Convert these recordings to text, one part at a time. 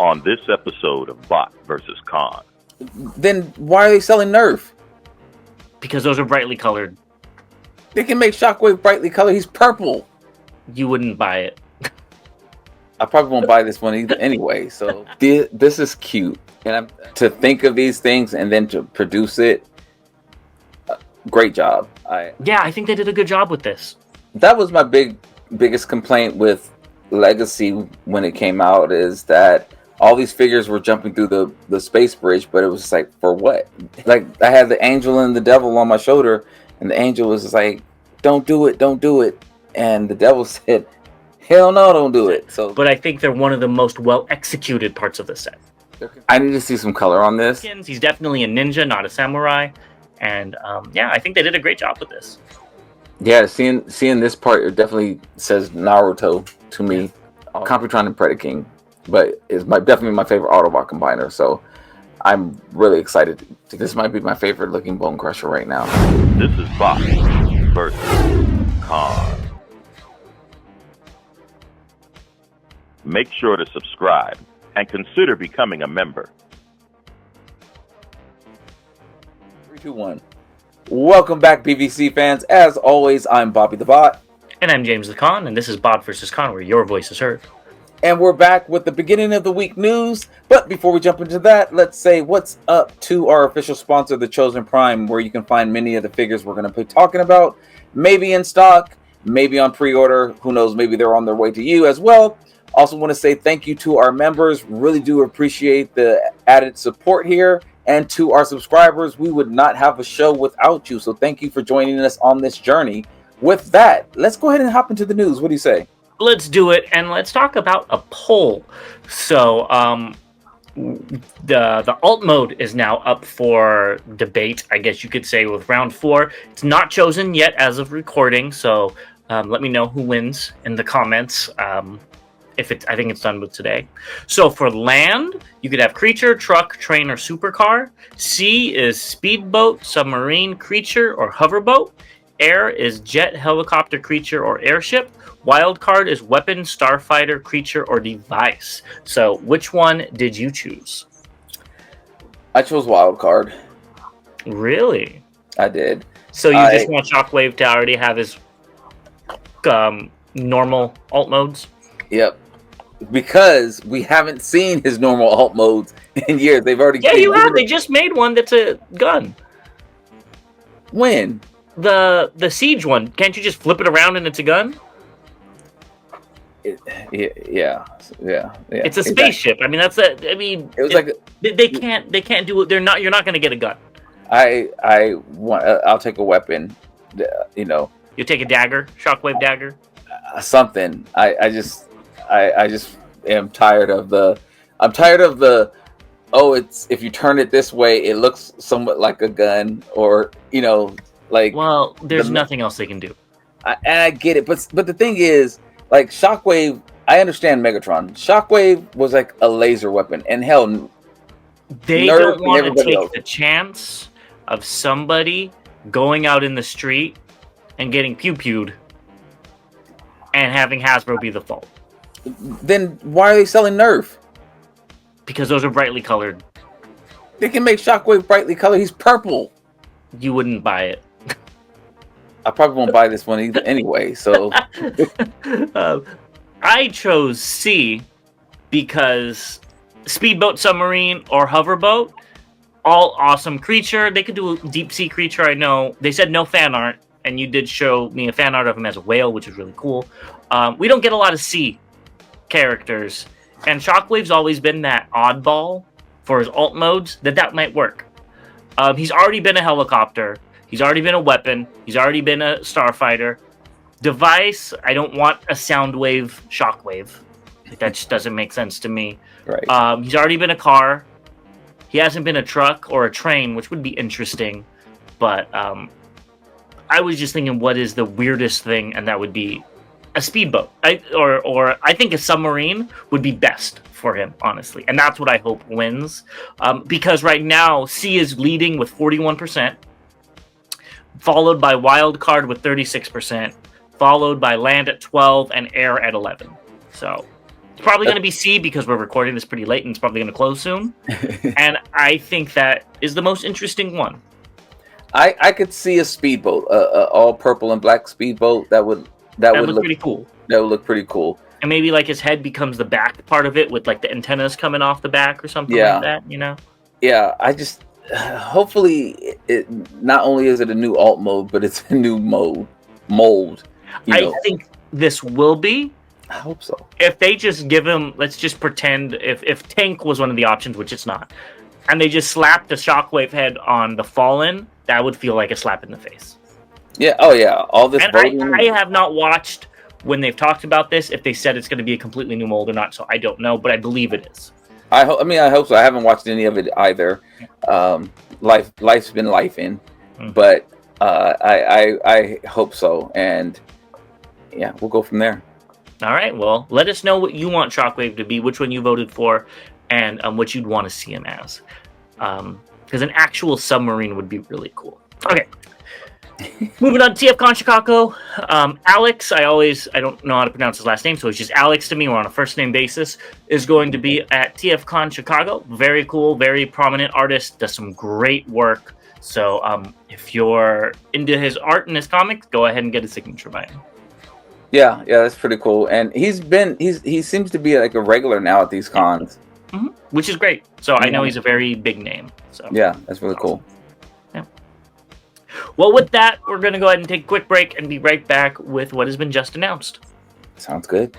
on this episode of Bot versus Con. Then why are they selling Nerf? Because those are brightly colored. They can make Shockwave brightly colored. He's purple. You wouldn't buy it. I probably won't buy this one either anyway. So this is cute. And to think of these things and then to produce it, great job. I think they did a good job with this. That was my biggest complaint with Legacy when it came out, is that all these figures were jumping through the space bridge, but it was just like, for what? Like, I had the angel and the devil on my shoulder, and the angel was just like, don't do it, don't do it. And the devil said, hell no, don't do it. So, but I think they're one of the most well-executed parts of the set. I need to see some color on this. He's definitely a ninja, not a samurai. And I think they did a great job with this. Yeah, seeing this part, it definitely says Naruto to me. Computron and Predaking, but it's definitely my favorite Autobot combiner. So I'm really excited. This might be my favorite looking Bonecrusher right now. This is Bot versus Con. Make sure to subscribe and consider becoming a member. 3, 2, 1. Welcome back, PVC fans. As always, I'm Bobby the Bot. And I'm James the Con, and this is Bot vs. Con, where your voice is heard. And we're back with the beginning of the week news. But before we jump into that, let's say what's up to our official sponsor, The Chosen Prime, where you can find many of the figures we're going to be talking about. Maybe in stock, maybe on pre-order. Who knows, maybe they're on their way to you as well. Also want to say thank you to our members. Really do appreciate the added support here. And to our subscribers, we would not have a show without you. So thank you for joining us on this journey. With that, let's go ahead and hop into the news. What do you say? Let's do it, and let's talk about a poll. So the alt mode is now up for debate, I guess you could say, with round 4. It's not chosen yet as of recording, so let me know who wins in the comments. I think it's done with today. So for land, you could have creature, truck, train, or supercar. Sea is speedboat, submarine, creature, or hoverboat. Air is jet, helicopter, creature, or airship. Wild card is weapon, starfighter, creature, or device. So which one did you choose? I chose wild card. Really? I did. So you just want Shockwave to already have his normal alt modes? Yep. Because we haven't seen his normal alt modes in years. They've already... Yeah, you have. They just made one that's a gun. When? The siege one. Can't you just flip it around and it's a gun? Yeah. It's a spaceship. I mean, it was they can't do it. You're not going to get a gun. I'll take a weapon. You take a dagger, Shockwave dagger. Something. I just am tired of the. I'm tired of the. Oh, it's if you turn it this way, it looks somewhat like a gun, or like. Well, there's nothing else they can do. I get it, but the thing is, like Shockwave. I understand Megatron. Shockwave was like a laser weapon, and hell, they don't want to take the chance of somebody going out in the street and getting pew-pewed and having Hasbro be the fault. Then why are they selling Nerf? Because those are brightly colored. They can make Shockwave brightly colored. He's purple. You wouldn't buy it. I probably won't buy this one either anyway. So I chose C because speedboat, submarine, or hoverboat, all awesome creature. They could do a deep sea creature. I know they said no fan art, and you did show me a fan art of him as a whale, which is really cool. We don't get a lot of sea characters, and Shockwave's always been that oddball for his alt modes that might work. He's already been a helicopter. He's already been a weapon. He's already been a starfighter. Device, I don't want a Soundwave Shockwave. That just doesn't make sense to me. Right. He's already been a car. He hasn't been a truck or a train, which would be interesting. But I was just thinking, what is the weirdest thing? And that would be a speedboat. Or I think a submarine would be best for him, honestly. And that's what I hope wins. Because right now, C is leading with 41%. Followed by Wild Card with 36%. Followed by Land at 12 and Air at 11. So It's probably going to be C because we're recording this pretty late and it's probably going to close soon. And I think that is the most interesting one. I could see a speedboat, all purple and black speedboat. That would look pretty cool. That would look pretty cool. And maybe like his head becomes the back part of it with like the antennas coming off the back or something like that, you know? Yeah, I just hopefully it not only is it a new alt mode, but it's a new mold. I think this will be. I hope so. If they just give him, let's just pretend if Tank was one of the options, which it's not, and they just slapped the Shockwave head on the Fallen, that would feel like a slap in the face. Yeah. Oh yeah. All this. And I have not watched when they've talked about this if they said it's going to be a completely new mold or not, so I don't know, but I believe it is. I hope so. I haven't watched any of it either. Life's been lifing, but I hope so, and yeah, we'll go from there. All right. Well, let us know what you want Shockwave to be, which one you voted for, and what you'd want to see him as. Because an actual submarine would be really cool. Okay. Moving on to TFCon Chicago. Alex, I don't know how to pronounce his last name, so it's just Alex to me. We're on a first name basis. Is going to be at TFCon Chicago. Very cool, very prominent artist. Does some great work. So if you're into his art and his comics, go ahead and get a signature by him. Yeah, that's pretty cool. And he seems to be like a regular now at these cons. Mm-hmm. Which is great. So I know he's a very big name. So yeah, that's really cool. Yeah. Well, with that, we're going to go ahead and take a quick break and be right back with what has been just announced. Sounds good.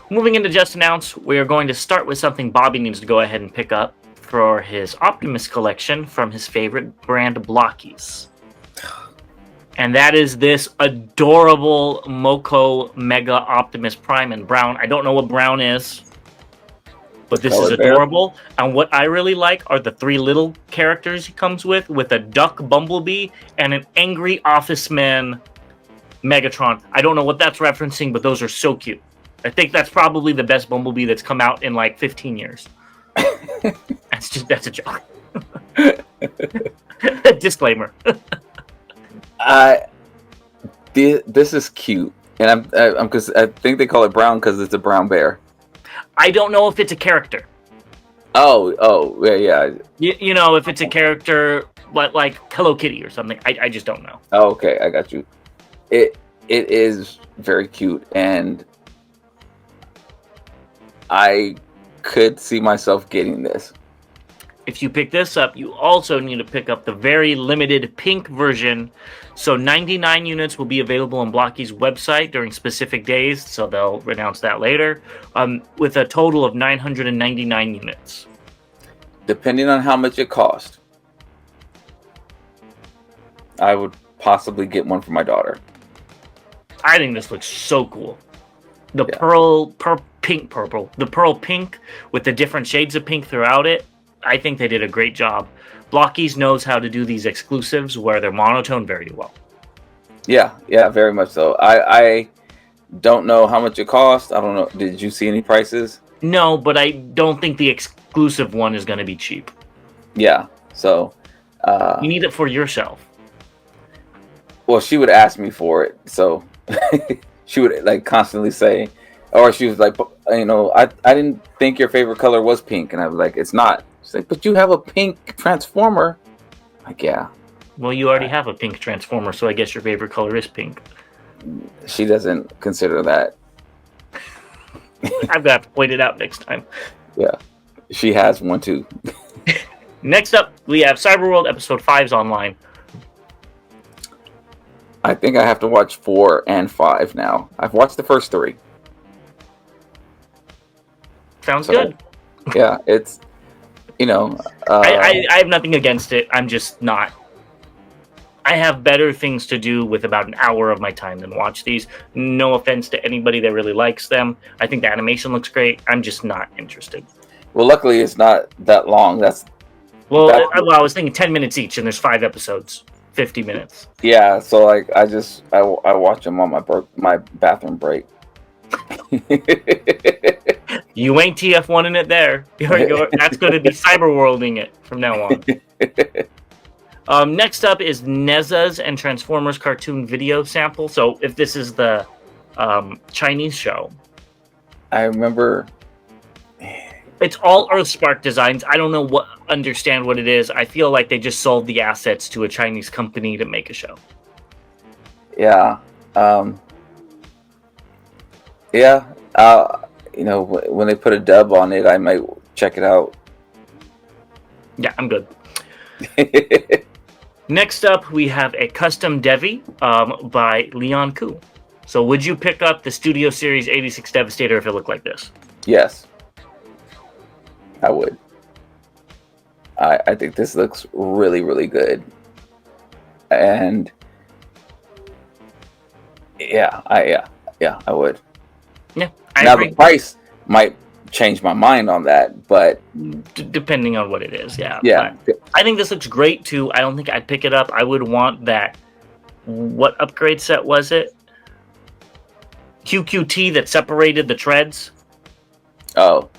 Moving into just announced, we are going to start with something Bobby needs to go ahead and pick up for his Optimus collection from his favorite brand, Blockies. And that is this adorable Moko Mega Optimus Prime in brown. I don't know what brown is, but this is adorable. Bear. And what I really like are the 3 little characters he comes with a duck Bumblebee and an angry office man Megatron. I don't know what that's referencing, but those are so cute. I think that's probably the best Bumblebee that's come out in like 15 years. That's a joke. Disclaimer. This is cute, and I'm because I think they call it brown because it's a brown bear. I don't know if it's a character. Oh, yeah. You know, if it's a character, like Hello Kitty or something. I just don't know. Oh, okay, I got you. It is very cute, and I could see myself getting this. If you pick this up, you also need to pick up the very limited pink version. So 99 units will be available on Blocky's website during specific days, so they'll announce that later, with a total of 999 units. Depending on how much it costs, I would possibly get one for my daughter. I think this looks so cool. The pearl pink with the different shades of pink throughout it. I think they did a great job. Blockies knows how to do these exclusives where they're monotone very well. Yeah, very much so. I don't know how much it cost. I don't know. Did you see any prices? No, but I don't think the exclusive one is going to be cheap. Yeah, so... you need it for yourself. Well, she would ask me for it, so... she would like constantly say... Or she was like, I didn't think your favorite color was pink. And I was like, it's not. She's like, but you have a pink Transformer. Like, yeah. Well, you already have a pink Transformer, so I guess your favorite color is pink. She doesn't consider that. I'm going to have to point it out next time. Yeah. She has one, too. Next up, we have Cyberworld Episode 5's online. I think I have to watch 4 and 5 now. I've watched the first 3. Sounds good. Yeah, it's, I have nothing against it. I'm just not. I have better things to do with about an hour of my time than watch these. No offense to anybody that really likes them. I think the animation looks great. I'm just not interested. Well, luckily it's not that long. I was thinking 10 minutes each, and there's 5 episodes, 50 minutes. Yeah, so like I watch them on my bathroom break. You ain't TF1 in it there. That's going to be Cyberworlding it from now on. Next up is Neza's and Transformers cartoon video sample. So if this is the Chinese show. I remember It's all Earthspark designs. I don't know understand what it is. I feel like they just sold the assets to a Chinese company to make a show. Yeah. Yeah. When they put a dub on it, I might check it out. Yeah, I'm good. Next up, we have a custom Devi by Leon Koo. So would you pick up the Studio Series 86 Devastator if it looked like this? Yes. I would. I think this looks really, really good. And yeah, I would. Yeah, now agree. The price might change my mind on that, but depending on what it is, yeah. But I think this looks great too. I don't think I'd pick it up. I would want that. What upgrade set was it? QQT that separated the treads. Oh,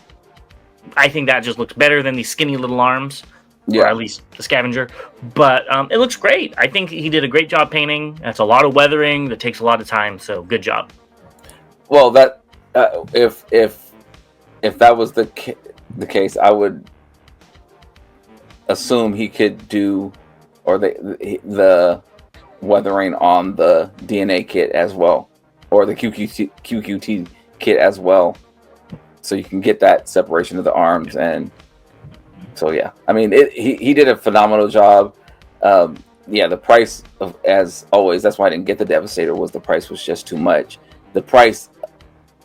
I think that just looks better than these skinny little arms. Yeah. Or at least the scavenger. But it looks great. I think he did a great job painting. That's a lot of weathering. That takes a lot of time. So good job. Well, that if that was the case, I would assume he could do the weathering on the DNA kit as well, or the QQT kit as well, so you can get that separation of the arms. And so yeah, I mean, he did a phenomenal job. The price as always, that's why I didn't get the Devastator, was the price was just too much. The price,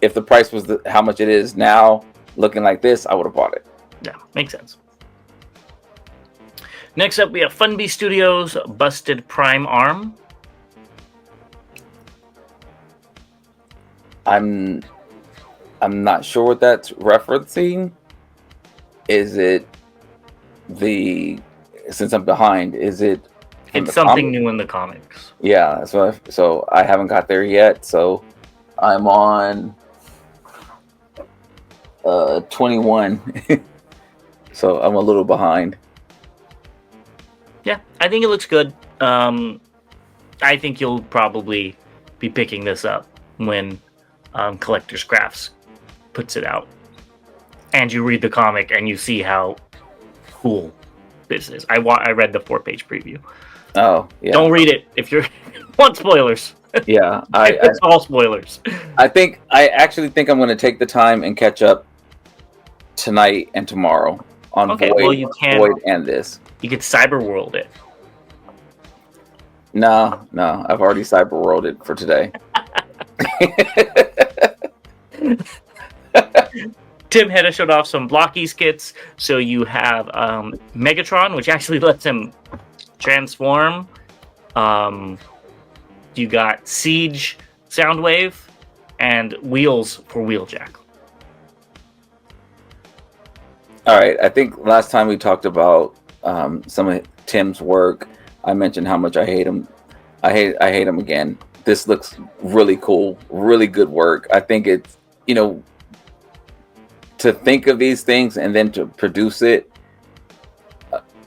if the price was how much it is now, looking like this, I would have bought it. Yeah, makes sense. Next up, we have Funbee Studios Busted Prime Arm. I'm not sure what that's referencing. Is it since I'm behind, is it? It's something new in the comics. Yeah, so I haven't got there yet. So I'm on 21. So I'm a little behind. Yeah, I think it looks good. I think you'll probably be picking this up when Collector's Crafts puts it out. And you read the comic and you see how cool this is. I read the 4-page preview. Oh, yeah. Don't read it if you want spoilers. Yeah, it's all spoilers. I actually think I'm going to take the time and catch up tonight and tomorrow on Void and this. You could Cyberworld it. No, I've already Cyberworld it for today. Tim Hedda showed off some Blockies kits. So you have Megatron, which actually lets him transform. You got Siege Soundwave and Wheels for Wheeljack. All right, I think last time we talked about some of Tim's work, I mentioned how much I hate him. I hate him again. This looks really cool, really good work. I think it's, to think of these things and then to produce it,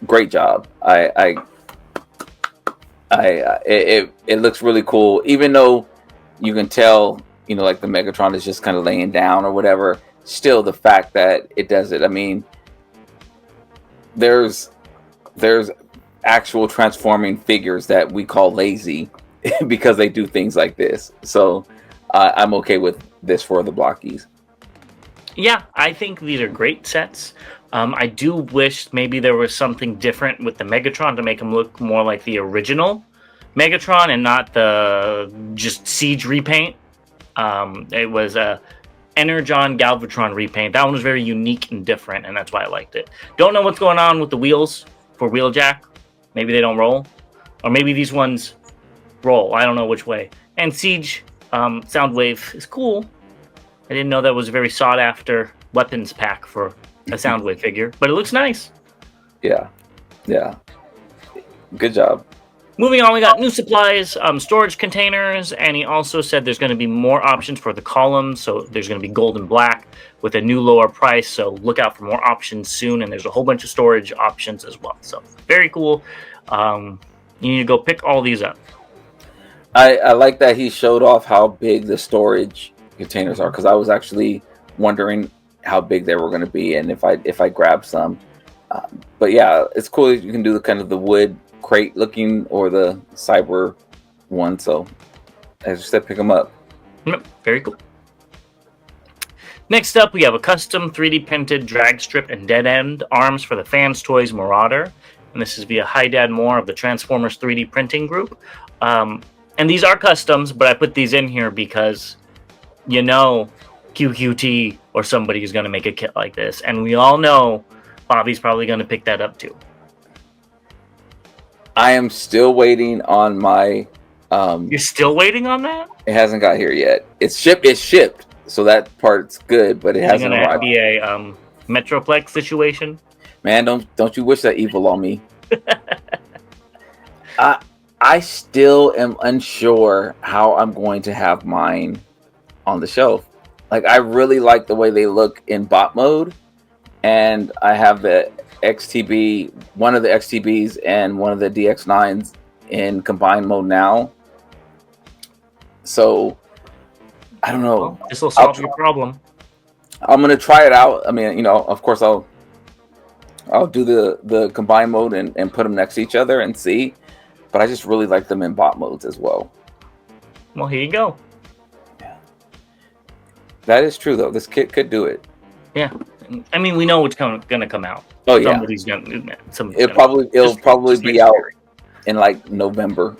great job. It looks really cool, even though you can tell, like the Megatron is just kind of laying down or whatever. Still, the fact that it does it. I mean, there's actual transforming figures that we call lazy because they do things like this. So I'm okay with this for the Blockies. Yeah, I think these are great sets. I do wish maybe there was something different with the Megatron to make him look more like the original Megatron and not the just Siege repaint. It was a Energon Galvatron repaint. That one was very unique and different, and that's why I liked it. Don't know what's going on with the wheels for Wheeljack. Maybe they don't roll. Or maybe these ones roll. I don't know which way. And Siege Soundwave is cool. I didn't know that was a very sought-after weapons pack for a Soundwave figure, but it looks nice. Yeah. Good job. Moving on, we got new supplies, storage containers, and he also said there's going to be more options for the columns, so there's going to be gold and black with a new lower price, so look out for more options soon, and there's a whole bunch of storage options as well. So, very cool. You need to go pick all these up. I like that he showed off how big the storage containers are, because I was actually wondering how big they were going to be, and if I grab some. But yeah, it's cool. You can do the kind of the wood crate looking or the cyber one. So as you said, pick them up. Yep, very cool. Next up, we have a custom 3D printed drag strip and dead end arms for the Fans Toys Marauder. And this is via Hi Dad Moore of the Transformers 3D printing group. And these are customs, but I put these in here because, you know, QQT or somebody is going to make a kit like this. And we all know Bobby's probably going to pick that up too. I am still waiting on my... You're still waiting on that? It hasn't got here yet. It's shipped. So that part's good, but it hasn't arrived. Is it going to be a Metroplex situation? Man, don't you wish that evil on me. I still am unsure how I'm going to have mine on the shelf. Like, I really like the way they look in bot mode, and I have the XTB, one of the XTBs and one of the DX9s in combined mode now. So I don't know. Well, this will solve your problem. I'm gonna try it out. I mean, you know, of course, I'll do the combined mode and put them next to each other and see. But I just really like them in bot modes as well. Well, here you go. Yeah, that is true though. This kit could do it. Yeah, I mean, we know what's going to come out. Oh yeah, it'll probably be out in like November.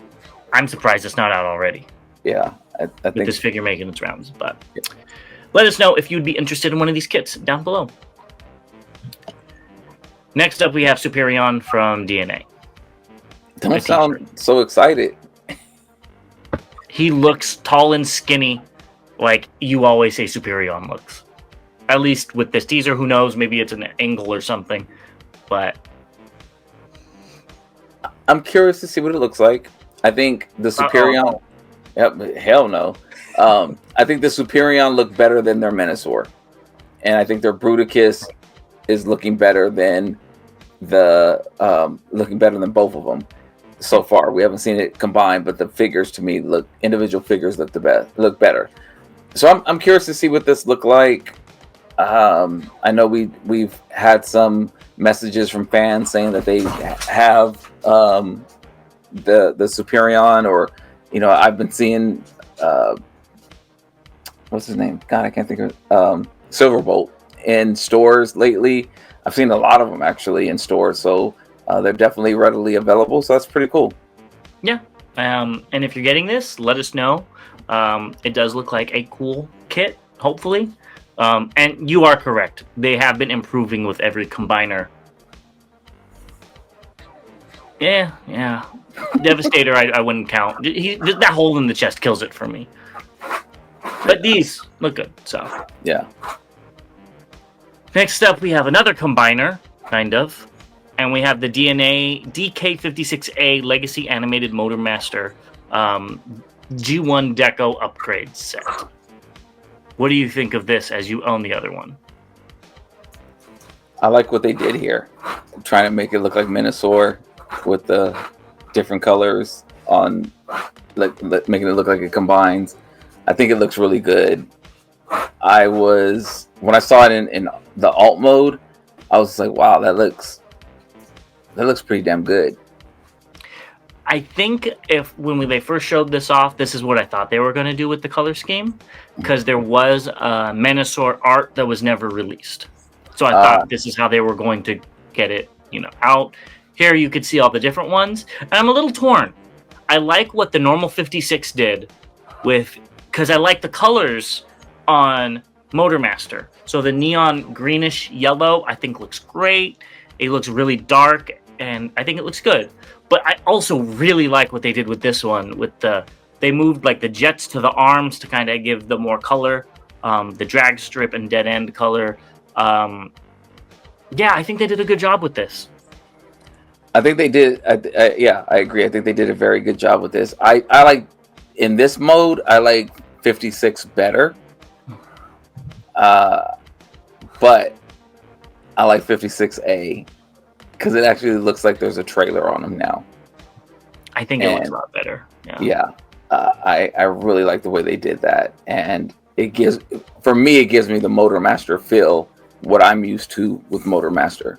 I'm surprised it's not out already. Yeah. I think with this figure making its rounds, but let us know if you'd be interested in one of these kits down below. Next up, we have Superion from DNA. Don't sound so excited. He looks tall and skinny, like you always say Superion looks. At least with this teaser, who knows? Maybe it's an angle or something, but I'm curious to see what it looks like. I think the Superion. Yep, hell no. I think the Superion look better than their Menasor. And I think their Bruticus is looking better than both of them so far. We haven't seen it combined, but the figures to me individual figures look better. So I'm curious to see what this look like. I know we've had some messages from fans saying that they have the Superion, or you know, I've been seeing what's his name? God, I can't think of it. Silverbolt in stores lately. I've seen a lot of them actually in stores, so they're definitely readily available. So that's pretty cool. Yeah, and if you're getting this, let us know. It does look like a cool kit, hopefully. And you are correct. They have been improving with every combiner. Yeah. Devastator, I wouldn't count. That hole in the chest kills it for me. But these look good, so. Yeah. Next up, we have another combiner, kind of. And we have the DNA DK56A Legacy Animated Motor Master G1 Deco upgrade set. What do you think of this as you own the other one? I like what they did here. I'm trying to make it look like Menasor with the different colors on, like making it look like it combines. I think it looks really good. When I saw it in the alt mode, I was like, wow, that looks pretty damn good. I think when they first showed this off, this is what I thought they were going to do with the color scheme, because there was Menasor art that was never released. So I thought this is how they were going to get it, out. Here you could see all the different ones, and I'm a little torn. I like what the normal 56 did because I like the colors on Motormaster. So the neon greenish yellow, I think looks great. It looks really dark, and I think it looks good. But I also really like what they did with this one. They moved like the jets to the arms to kind of give the more color, the drag strip and dead end color. I think they did a good job with this. I think they did. I agree. I think they did a very good job with this. I like, in this mode, I like 56 better. But I like 56A because it actually looks like there's a trailer on them now. I think it looks a lot better. Yeah. I really like the way they did that, and it gives me the Motormaster feel what I'm used to with Motormaster.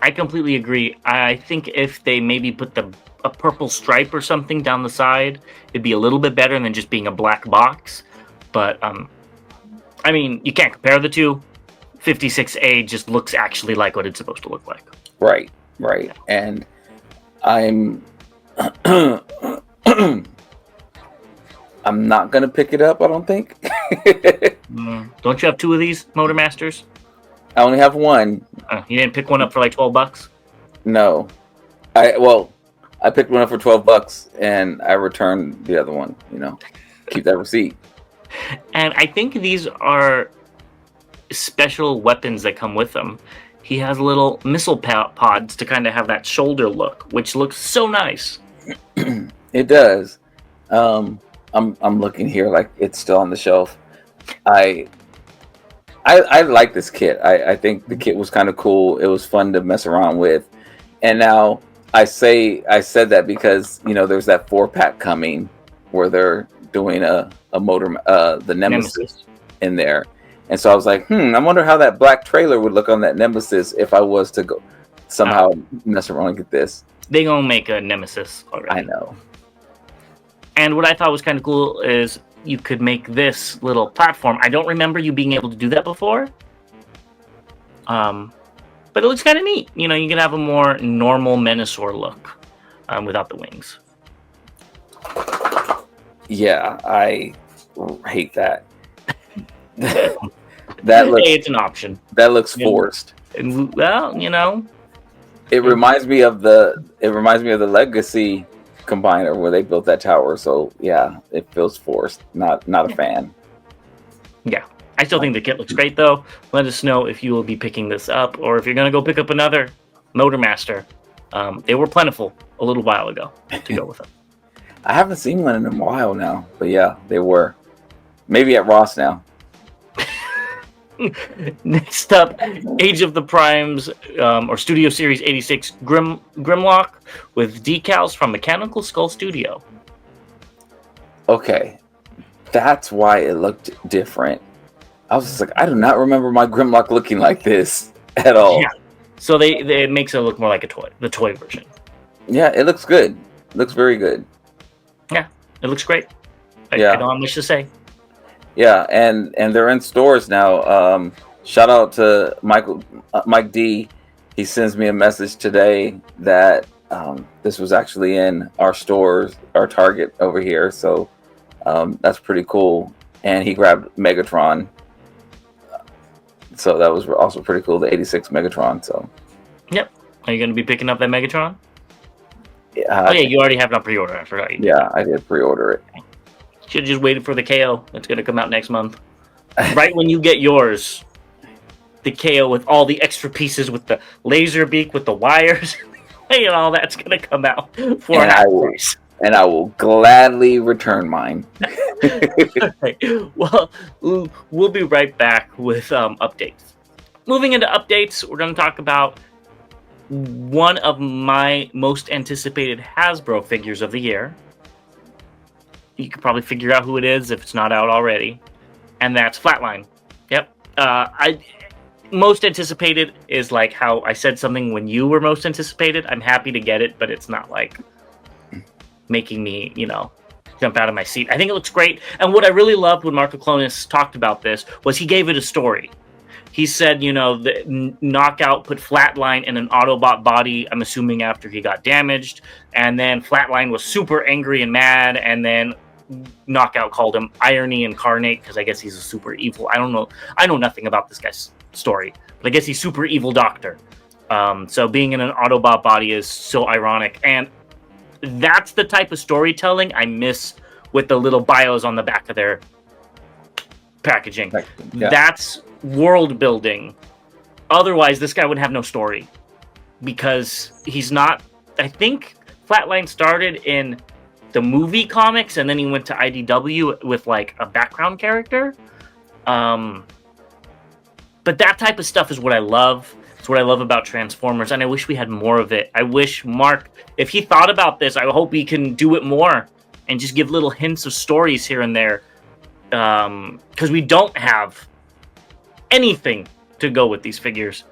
I completely agree. I think if they maybe put a purple stripe or something down the side, it'd be a little bit better than just being a black box. But I mean, you can't compare the two. 56A just looks actually like what it's supposed to look like. Right. And I'm I'm not gonna pick it up, I don't think. Don't you have two of these Motormasters? I only have one. You didn't pick one up for like $12? No. I picked one up for $12 and I returned the other one, Keep that receipt. And I think these are special weapons that come with them. He has little missile pods to kind of have that shoulder look, which looks so nice. It does. I'm looking here like it's still on the shelf. I like this kit. I think the kit was kind of cool. It was fun to mess around with. And now I said that because there's that 4-pack coming where they're doing a motor the Nemesis in there. And so I was like, I wonder how that black trailer would look on that Nemesis if I was to go somehow mess around and get this. They gonna make a Nemesis already. I know. And what I thought was kind of cool is you could make this little platform. I don't remember you being able to do that before. But it looks kind of neat. You can have a more normal Menasor look without the wings. Yeah, I hate that. That looks, hey, it's an option. That looks forced. And, well, it reminds me of the Legacy combiner where they built that tower. So yeah, it feels forced. Not a fan. Yeah, I still think the kit looks great though. Let us know if you will be picking this up or if you're gonna go pick up another Motormaster. They were plentiful a little while ago to go with them. I haven't seen one in a while now, but yeah, they were. Maybe at Ross now. Next up, Age of the Primes, or Studio Series 86 Grimlock with decals from Mechanical Skull Studio. Okay, that's why it looked different. I was just like, I do not remember my Grimlock looking like this at all. Yeah. So it makes it look more like a toy, the toy version. Yeah, it looks good. It looks very good. Yeah, it looks great. I don't have much to say. Yeah, and they're in stores now. Shout out to Mike D. He sends me a message today that this was actually in our stores, our Target over here. So that's pretty cool. And he grabbed Megatron. So that was also pretty cool, the 86 Megatron. So. Yep. Are you going to be picking up that Megatron? Yeah. You already have it on pre-order. I forgot you did. Yeah, I did pre-order it. Should have just waited for the KO. It's going to come out next month. Right when you get yours, the KO with all the extra pieces, with the laser beak, with the wires, and all that's going to come out for half price. And I will gladly return mine. Right. Well, we'll be right back with updates. Moving into updates, we're going to talk about one of my most anticipated Hasbro figures of the year. You could probably figure out who it is if it's not out already. And that's Flatline. Yep. I most anticipated is like how I said something when you were most anticipated. I'm happy to get it, but it's not like making me, jump out of my seat. I think it looks great. And what I really loved when Marco Clonis talked about this was he gave it a story. He said, the Knockout put Flatline in an Autobot body, I'm assuming after he got damaged. And then Flatline was super angry and mad. And then Knockout called him Irony Incarnate because I guess he's a super evil. I don't know. I know nothing about this guy's story, but I guess he's super evil doctor. So being in an Autobot body is so ironic. And that's the type of storytelling I miss with the little bios on the back of their packaging. Yeah. That's world building. Otherwise, this guy would have no story because he's not. I think Flatline started in the movie comics and then he went to IDW with like a background character. But that type of stuff is what I love. It's what I love about Transformers, and I wish we had more of it. I wish Mark, if he thought about this, I hope he can do it more and just give little hints of stories here and there. Because we don't have anything to go with these figures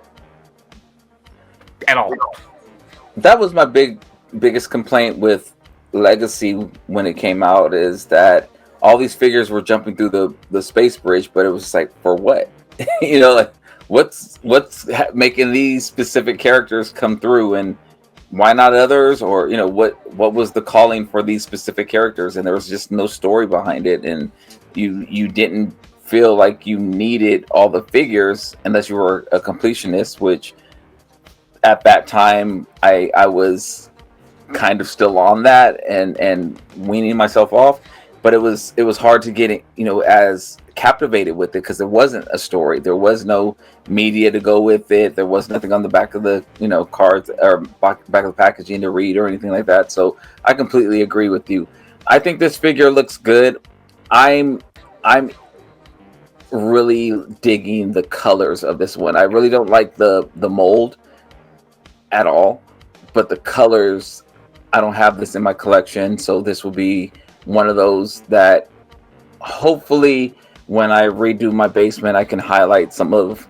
at all. That was my biggest complaint with Legacy when it came out, is that all these figures were jumping through the space bridge, but it was like, for what? Like what's making these specific characters come through, and why not others? Or what was the calling for these specific characters? And there was just no story behind it, and you didn't feel like you needed all the figures unless you were a completionist, which at that time I was kind of still on that and weaning myself off. But it was hard to get as captivated with it, because there wasn't a story, there was no media to go with it, there was nothing on the back of the cards or back of the packaging to read or anything like that. So I completely agree with you. I think this figure looks good. I'm really digging the colors of this one. I really don't like the mold at all, but the colors, I don't have this in my collection, so this will be one of those that hopefully when I redo my basement, I can highlight some of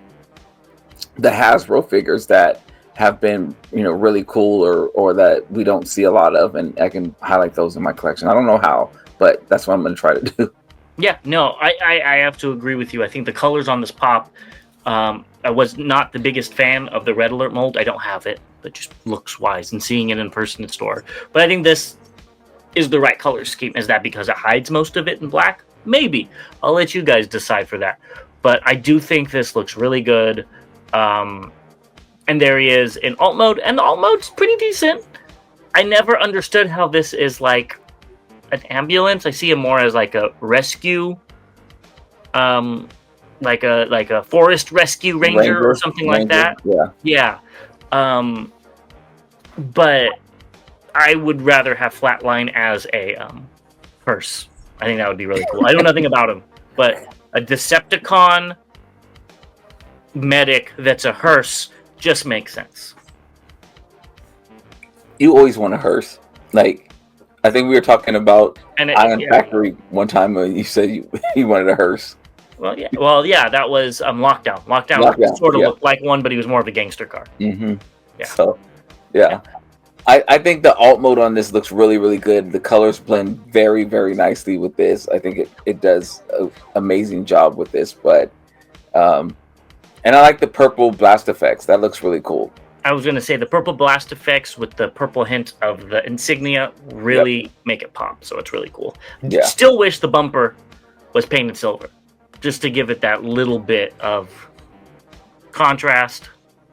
the Hasbro figures that have been really cool, or that we don't see a lot of, and I can highlight those in my collection. I don't know how, but that's what I'm going to try to do. Yeah, no, I have to agree with you. I think the colors on this pop, I was not the biggest fan of the Red Alert mold. I don't have it, but just looks wise and seeing it in person in store. But I think this is the right color scheme. Is that because it hides most of it in black? Maybe. I'll let you guys decide for that. But I do think this looks really good. And there he is in alt mode, and the alt mode's pretty decent. I never understood how this is like an ambulance. I see him more as like a rescue, like a forest rescue ranger or something like that. Yeah. But I would rather have Flatline as a hearse. I think that would be really cool. I know nothing about him, but a Decepticon medic that's a hearse just makes sense. You always want a hearse. Like, I think we were talking about Iron Factory one time, and you said you wanted a hearse. Well, yeah, that was Lockdown. Lockdown sort of looked like one, but he was more of a gangster car. Mm-hmm. Yeah. So, yeah. I think the alt mode on this looks really, really good. The colors blend very, very nicely with this. I think it does an amazing job with this. But, and I like the purple blast effects. That looks really cool. I was going to say the purple blast effects with the purple hint of the insignia really make it pop. So it's really cool. Yeah. Still wish the bumper was painted silver, just to give it that little bit of contrast.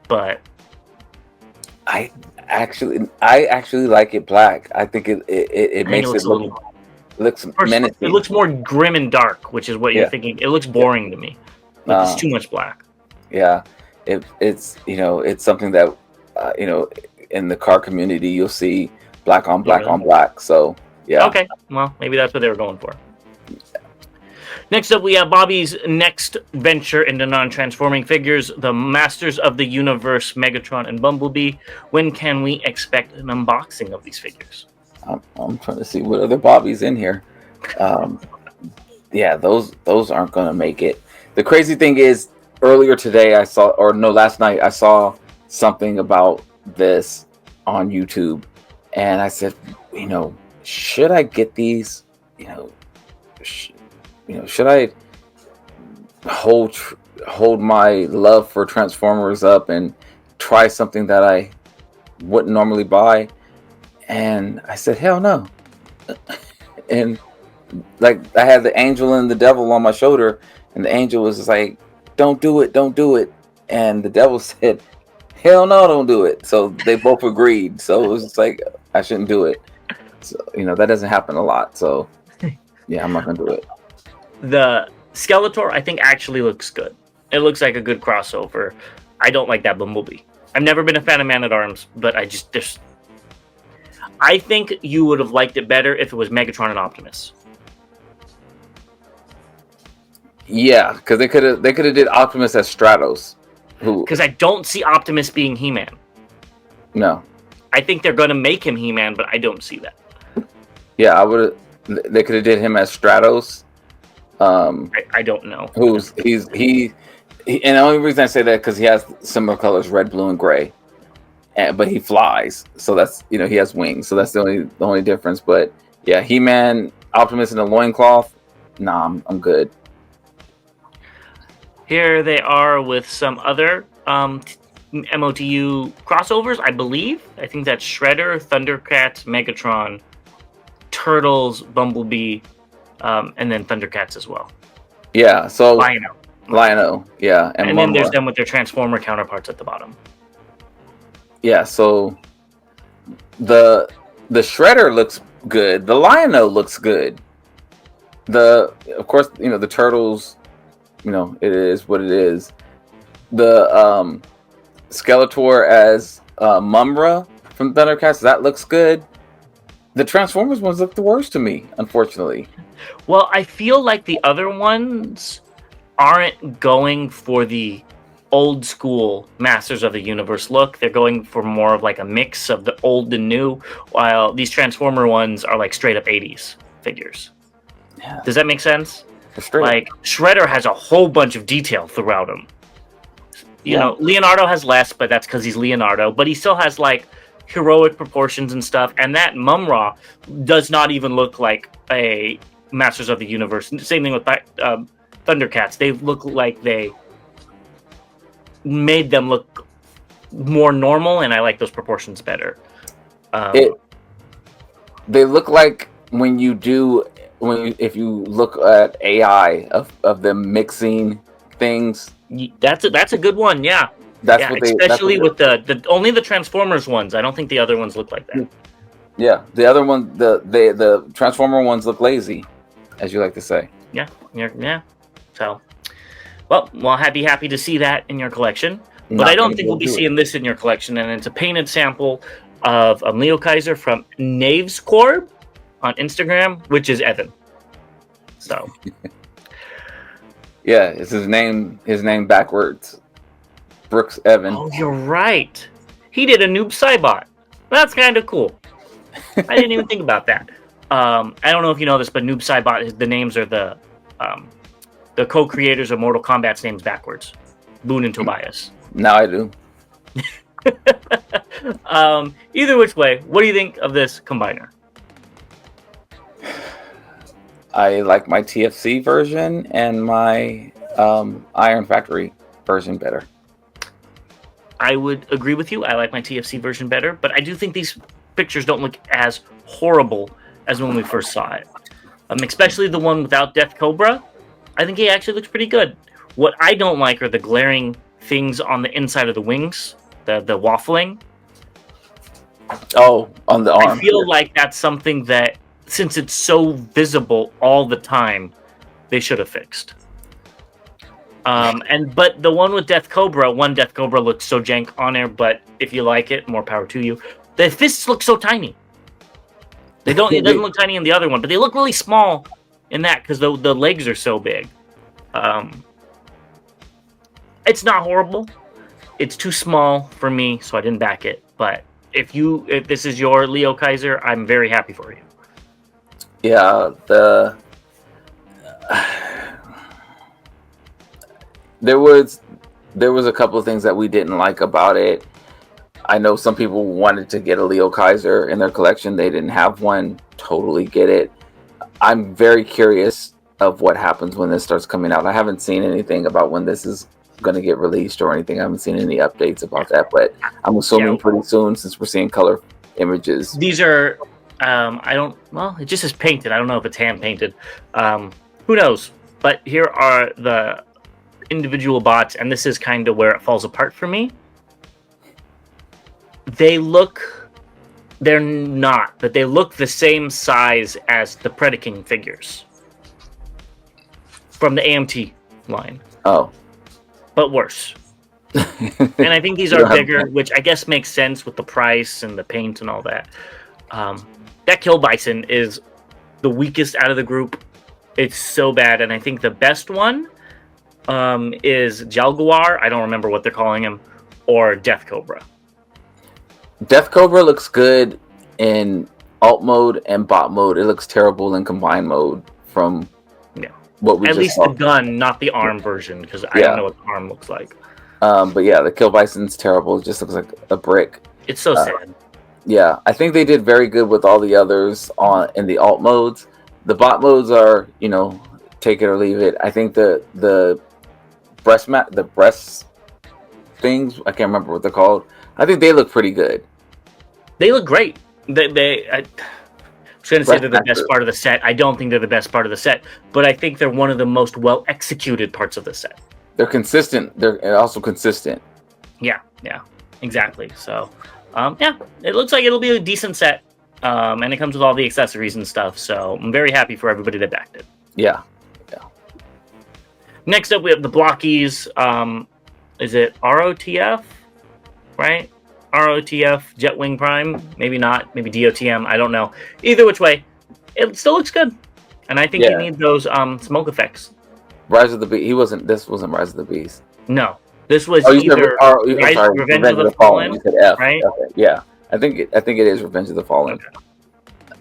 But I actually like it black. I think it makes it looks menacing. It looks more grim and dark, which is what you're thinking. It looks boring to me. Like it's too much black. Yeah, it's it's something that in the car community you'll see black on black on black. So yeah. Okay, well maybe that's what they were going for. Next up, we have Bobby's next venture into non-transforming figures, the Masters of the Universe, Megatron and Bumblebee. When can we expect an unboxing of these figures? I'm trying to see what other Bobby's in here. Yeah, those aren't going to make it. The crazy thing is, earlier today last night I saw something about this on YouTube, and I said, should I get these? Should I hold my love for Transformers up and try something that I wouldn't normally buy? And I said, hell no. And like, I had the angel and the devil on my shoulder, and the angel was like, don't do it. And the devil said, hell no, don't do it. So they both agreed. So it was just like, I shouldn't do it. So, that doesn't happen a lot. So yeah, I'm not going to do it. The Skeletor, I think, actually looks good. It looks like a good crossover. I don't like that Bumblebee. I've never been a fan of Man-at-Arms, but I think you would have liked it better if it was Megatron and Optimus. Yeah, because they could have did Optimus as Stratos. Because I don't see Optimus being He-Man. No. I think they're going to make him He-Man, but I don't see that. Yeah, they could have did him as Stratos. I don't know. And the only reason I say that because he has similar colors, red, blue, and gray, but he flies, so that's he has wings, so that's the only difference. But yeah, He-Man, Optimus in a loincloth. Nah, I'm good. Here they are with some other MOTU crossovers, I believe. I think that's Shredder, Thundercats, Megatron, Turtles, Bumblebee, and then Thundercats as well. Yeah, so Lion-O, yeah, and then there's them with their Transformer counterparts at the bottom. Yeah, so the Shredder looks good. The Lion-O looks good. Of course, the Turtles, it is what it is. The Skeletor as Mumra from Thundercats, that looks good. The Transformers ones look the worst to me, unfortunately. Well, I feel like the other ones aren't going for the old school Masters of the Universe look. They're going for more of like a mix of the old and new, while these Transformer ones are like straight up 80s figures. Yeah. Does that make sense? Like Shredder has a whole bunch of detail throughout him. You know, Leonardo has less, but that's because he's Leonardo. But he still has like heroic proportions and stuff. And that Mumra does not even look like a Masters of the Universe. Same thing with Thundercats. They look like they made them look more normal, and I like those proportions better. They look like if you look at AI of them mixing things. That's a good one, yeah. Especially with the only the Transformers ones. I don't think the other ones look like that. Yeah, the other one, the Transformer ones look lazy, as you like to say. Yeah. So, well, happy to see that in your collection. But I don't think we'll be seeing this in your collection. And it's a painted sample of Liokaiser from Knaves Corp on Instagram, which is Evan. So, yeah, it's his name backwards. Brooks Evan. Oh, you're right. He did a Noob Saibot. That's kind of cool. I didn't even think about that. I don't know if you know this, but Noob Saibot, the names are the co-creators of Mortal Kombat's names backwards. Boone and Tobias. Now I do. Either which way, what do you think of this combiner? I like my TFC version and my Iron Factory version better. I would agree with you. I like my TFC version better, but I do think these pictures don't look as horrible as when we first saw it. Especially the one without Death Cobra. I think he actually looks pretty good. What I don't like are the glaring things on the inside of the wings, the waffling. Oh, on the arm. I feel like that's something that, since it's so visible all the time, they should have fixed. But the one with Death Cobra looks so jank on there, but if you like it, more power to you. The fists look so tiny. It doesn't look tiny in the other one, but they look really small in that because the legs are so big. It's not horrible. It's too small for me, so I didn't back it. But if this is your Liokaiser, I'm very happy for you. Yeah, there was a couple of things that we didn't like about it. I know some people wanted to get a Liokaiser in their collection. They didn't have one. Totally get it. I'm very curious of what happens when this starts coming out. I haven't seen anything about when this is going to get released or anything. I haven't seen any updates about that, but I'm assuming pretty soon since we're seeing color images. These are, it just says painted. I don't know if it's hand painted. Who knows? But here are the individual bots, and this is kind of where it falls apart for me. They look the same size as the Predaking figures from the AMT line. Oh. But worse. And I think these are bigger, which I guess makes sense with the price and the paint and all that. That Kill Bison is the weakest out of the group. It's so bad, and I think the best one is Jaguar. I don't remember what they're calling him, or Death Cobra. Death Cobra looks good in alt mode and bot mode. It looks terrible in combined mode from what we At just least saw. the gun, not the arm version, because I don't know what the arm looks like. But yeah, the Kill Bison's terrible. It just looks like a brick. It's so sad. Yeah, I think they did very good with all the others in the alt modes. The bot modes are, take it or leave it. I think the breast things, I can't remember what they're called. I think they look pretty good. They look great. I was going to say they're the best part of the set. I don't think they're the best part of the set, but I think they're one of the most well executed parts of the set. They're consistent. They're also consistent. Yeah, exactly. So, it looks like it'll be a decent set, and it comes with all the accessories and stuff. So I'm very happy for everybody that backed it. Yeah. Next up, we have the Blockies. Is it ROTF? Right? ROTF Jetwing Prime? Maybe not. Maybe DOTM. I don't know. Either which way, it still looks good. And I think you need those smoke effects. Rise of the Beast. This wasn't Rise of the Beast. No. This was either Revenge of the Fallen. You said F. Right? Okay. Yeah. I think it is Revenge of the Fallen.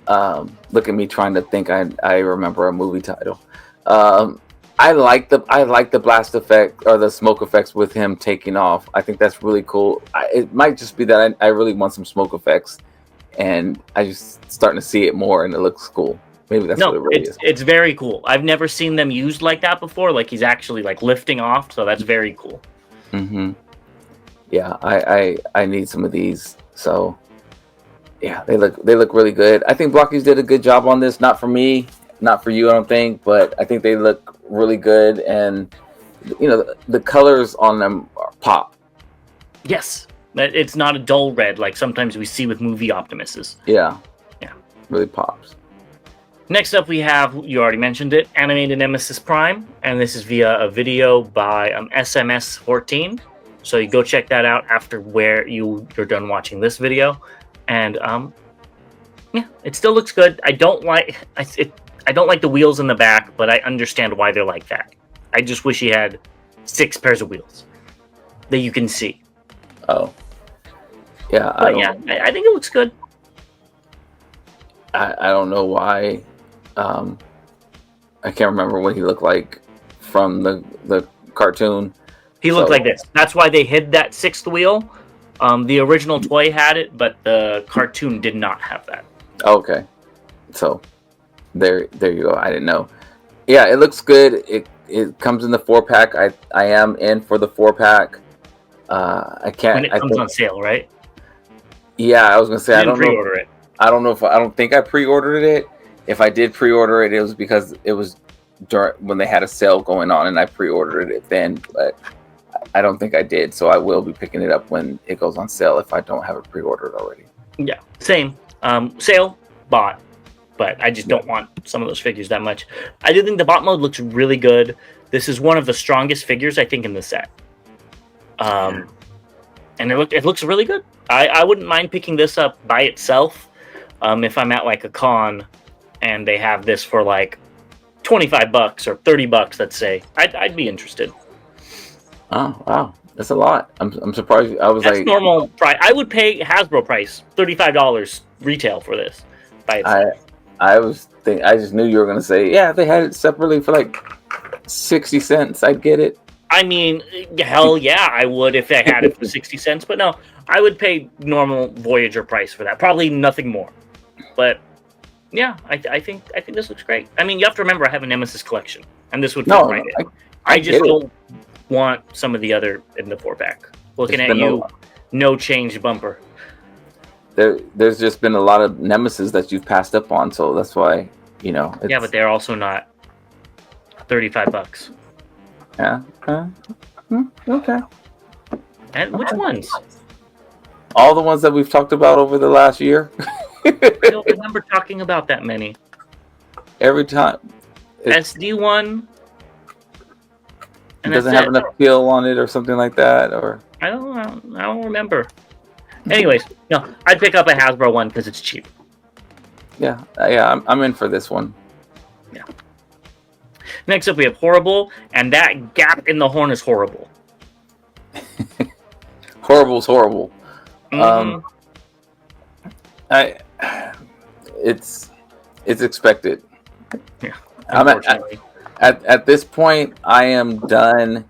Okay. Look at me trying to think. I remember a movie title. I like the blast effect or the smoke effects with him taking off. I think that's really cool. It might just be that I really want some smoke effects, and I just starting to see it more, and it looks cool. Maybe that's what it really is. It's very cool. I've never seen them used like that before. Like he's actually like lifting off, so that's very cool. Mm-hmm. Yeah, I need some of these. So yeah, they look really good. I think Blockies did a good job on this. Not for me, not for you, I don't think, but I think they look really good, and the colors on them are pop. Yes, it's not a dull red like sometimes we see with movie Optimuses. Yeah, really pops. Next up, we have, you already mentioned it, Animated Nemesis Prime, and this is via a video by SMS14. So you go check that out after you're done watching this video, and it still looks good. I don't like the wheels in the back, but I understand why they're like that. I just wish he had 6 pairs of wheels that you can see. Oh, yeah. I think it looks good. I don't know why. I can't remember what he looked like from the cartoon. He looked like this. That's why they hid that 6th wheel. The original toy had it, but the cartoon did not have that. Okay, so there you go. I didn't know. Yeah, it looks good. It comes in the 4-pack. I am in for the 4-pack. I can't. When it comes on sale, right? Yeah, I was gonna say I don't pre-order it. I don't think I pre-ordered it. If I did pre-order it, it was because it was when they had a sale going on, and I pre-ordered it then. But I don't think I did, so I will be picking it up when it goes on sale if I don't have it pre-ordered already. Yeah, same. Sale, bought, but I just don't want some of those figures that much. I do think the bot mode looks really good. This is one of the strongest figures I think in the set. And it looks really good. I wouldn't mind picking this up by itself if I'm at like a con and they have this for like $25 or $30, let's say. I'd be interested. Oh wow, that's a lot. I'm surprised. That's normal price. I would pay Hasbro price $35 retail for this by itself. I just knew you were gonna say they had it separately for like 60 cents. I'd get it. I mean, hell yeah, I would if I had it for 60 cents. But no, I would pay normal Voyager price for that. Probably nothing more. But yeah, I think this looks great. I mean, you have to remember I have a Nemesis collection, and this would fit right in. I just don't want some of the other in the 4-pack. Looking at you, no change bumper. There's just been a lot of Nemesis that you've passed up on, so that's why Yeah, but they're also not $35. Yeah. Okay. And which ones? All the ones that we've talked about over the last year. I don't remember talking about that many. Every time. SD1. It doesn't have enough peel on it or something like that, or I don't remember. Anyways, no, I'd pick up a Hasbro one because it's cheap. Yeah, I'm in for this one. Yeah. Next up, we have Horribull, and that gap in the horn is horrible. Horrible's horrible. Mm-hmm. It's expected. Yeah. At this point, I am done.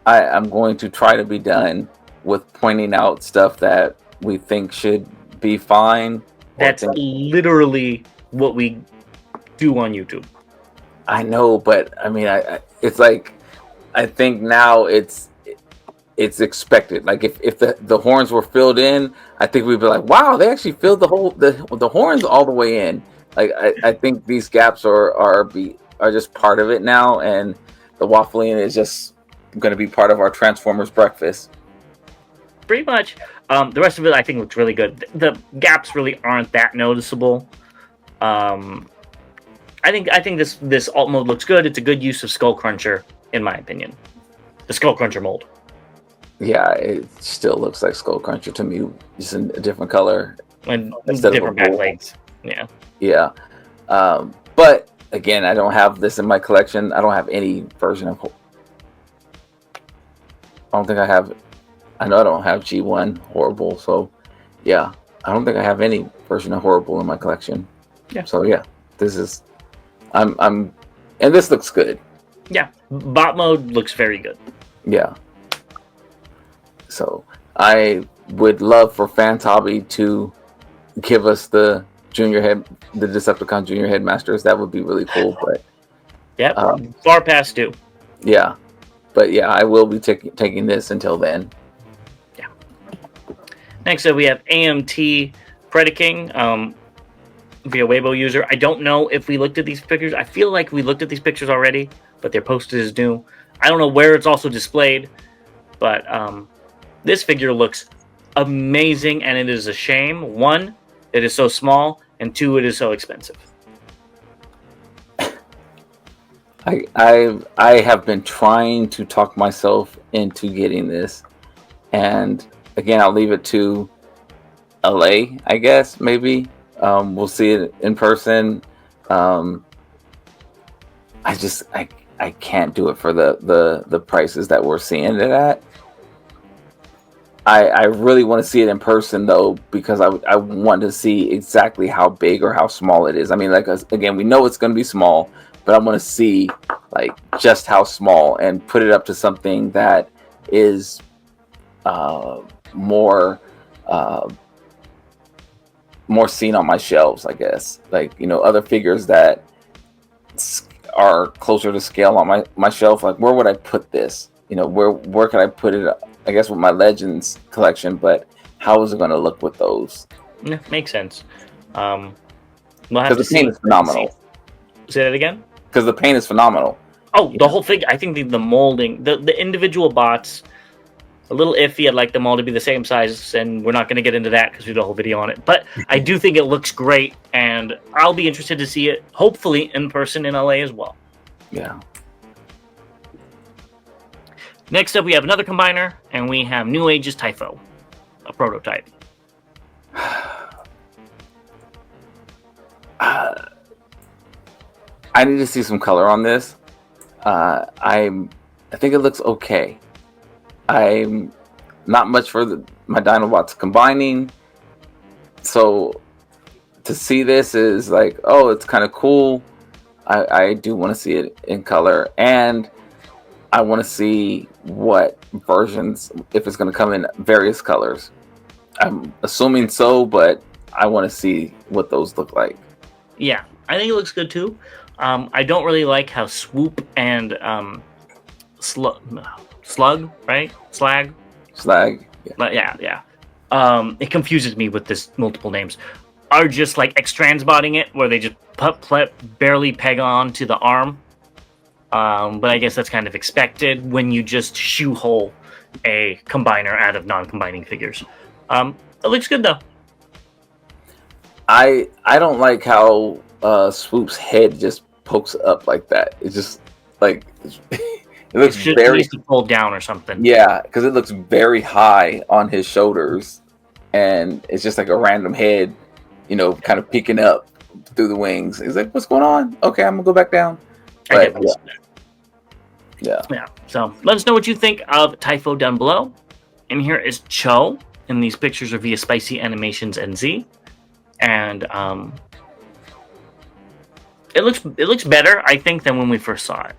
I'm going to try to be done with pointing out stuff that we think should be fine. That's literally what we do on YouTube. I know, but I mean, it's like I think now it's expected. Like if the horns were filled in, I think we'd be like, wow, they actually filled the horns all the way in. Like I think these gaps are just part of it now, and the waffling is just going to be part of our Transformers breakfast. Pretty much. The rest of it, I think, looks really good. The gaps really aren't that noticeable. I think this alt mode looks good. It's a good use of Skull Cruncher, in my opinion. The Skull Cruncher mold. Yeah, it still looks like Skull Cruncher to me, just in a different color And different back legs. Yeah. Yeah. But again, I don't have this in my collection. I don't have any version of. I don't think I have. I know I don't have G1 Horribull, so yeah, I don't think I have any version of Horribull in my collection. Yeah. So yeah, this is. And this looks good. Yeah, bot mode looks very good. Yeah. So I would love for Fantabi to give us the Decepticon Junior Headmasters. That would be really cool. But yeah, far past due. Yeah, but yeah, I will be taking this until then. Yeah. Next up, we have AMT Predaking. Be a Weibo user. I don't know if we looked at these pictures. I feel like we looked at these pictures already, but they're posted as new. I don't know where it's also displayed, but this figure looks amazing, and it is a shame. One, it is so small, and two, it is so expensive. I have been trying to talk myself into getting this, and again, I'll leave it to LA, I guess, maybe. We'll see it in person. I can't do it for the prices that we're seeing it at. I really want to see it in person though, because I want to see exactly how big or how small it is. I mean, like, again, we know it's going to be small, but I want to see like just how small and put it up to something that is more seen on my shelves, I guess. Like, you know, other figures that are closer to scale on my shelf. Like, where would I put this? You know, where could I put it? I guess with my Legends collection, but how is it going to look with those? Yeah, makes sense. We'll have because the paint is phenomenal. Say that again? Because the paint is phenomenal. Oh, the whole thing. I think the molding, the individual bots, a little iffy. I'd like them all to be the same size, and we're not going to get into that because we did a whole video on it. But I do think it looks great, and I'll be interested to see it, hopefully, in person in LA as well. Yeah. Next up, we have another combiner, and we have New Age's Typho, a prototype. I need to see some color on this. I think it looks okay. I'm not much for my Dinobots combining, so to see this is like, oh, it's kind of cool. I do want to see it in color, and I want to see what versions, if it's going to come in various colors. I'm assuming so, but I want to see what those look like. Yeah, I think it looks good too. I don't really like how Swoop and Slug, right? Slag. Yeah. It confuses me with this multiple names. Are just like Xtransbotting it, where they just barely peg on to the arm. But I guess that's kind of expected when you just shoehole a combiner out of non-combining figures. It looks good though. I don't like how Swoop's head just pokes up like that. It's just like it looks very needs to fold down or something. Yeah, because it looks very high on his shoulders, and it's just like a random head, you know, kind of peeking up through the wings. He's like, "What's going on?" Okay, I'm gonna go back down. But, yeah. So let us know what you think of Typho down below. And here is Cho, and these pictures are via Spicy Animations NZ. And It looks better, I think, than when we first saw it.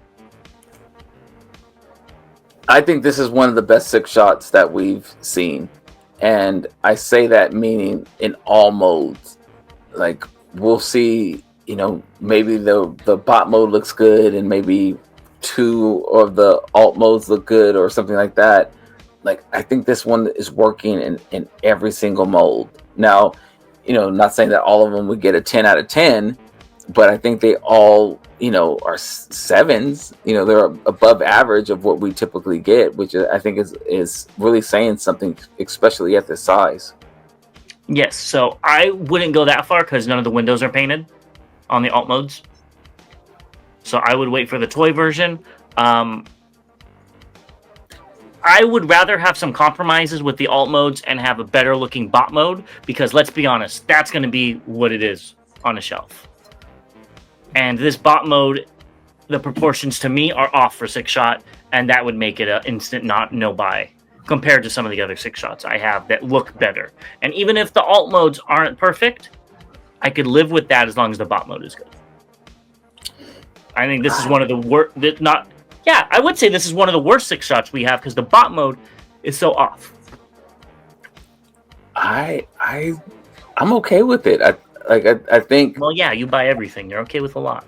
I think this is one of the best 6 shots that we've seen. And I say that meaning in all modes. Like, we'll see, maybe the bot mode looks good and maybe 2 of the alt modes look good or something like that. Like, I think this one is working in every single mode. Now, not saying that all of them would get a 10 out of 10, but I think they all, are 7s. They're above average of what we typically get, which I think is really saying something, especially at this size. Yes, so I wouldn't go that far because none of the windows are painted on the alt modes. So I would wait for the toy version. I would rather have some compromises with the alt modes and have a better looking bot mode, because let's be honest, that's going to be what it is on a shelf. And this bot mode, the proportions to me are off for 6 shot, and that would make it an instant no buy compared to some of the other 6 shots I have that look better. And even if the alt modes aren't perfect, I could live with that as long as the bot mode is good. I think this is one of the worst. I would say this is one of the worst 6 shots we have because the bot mode is so off. I'm okay with it. I think. Well, yeah, you buy everything. You're okay with a lot.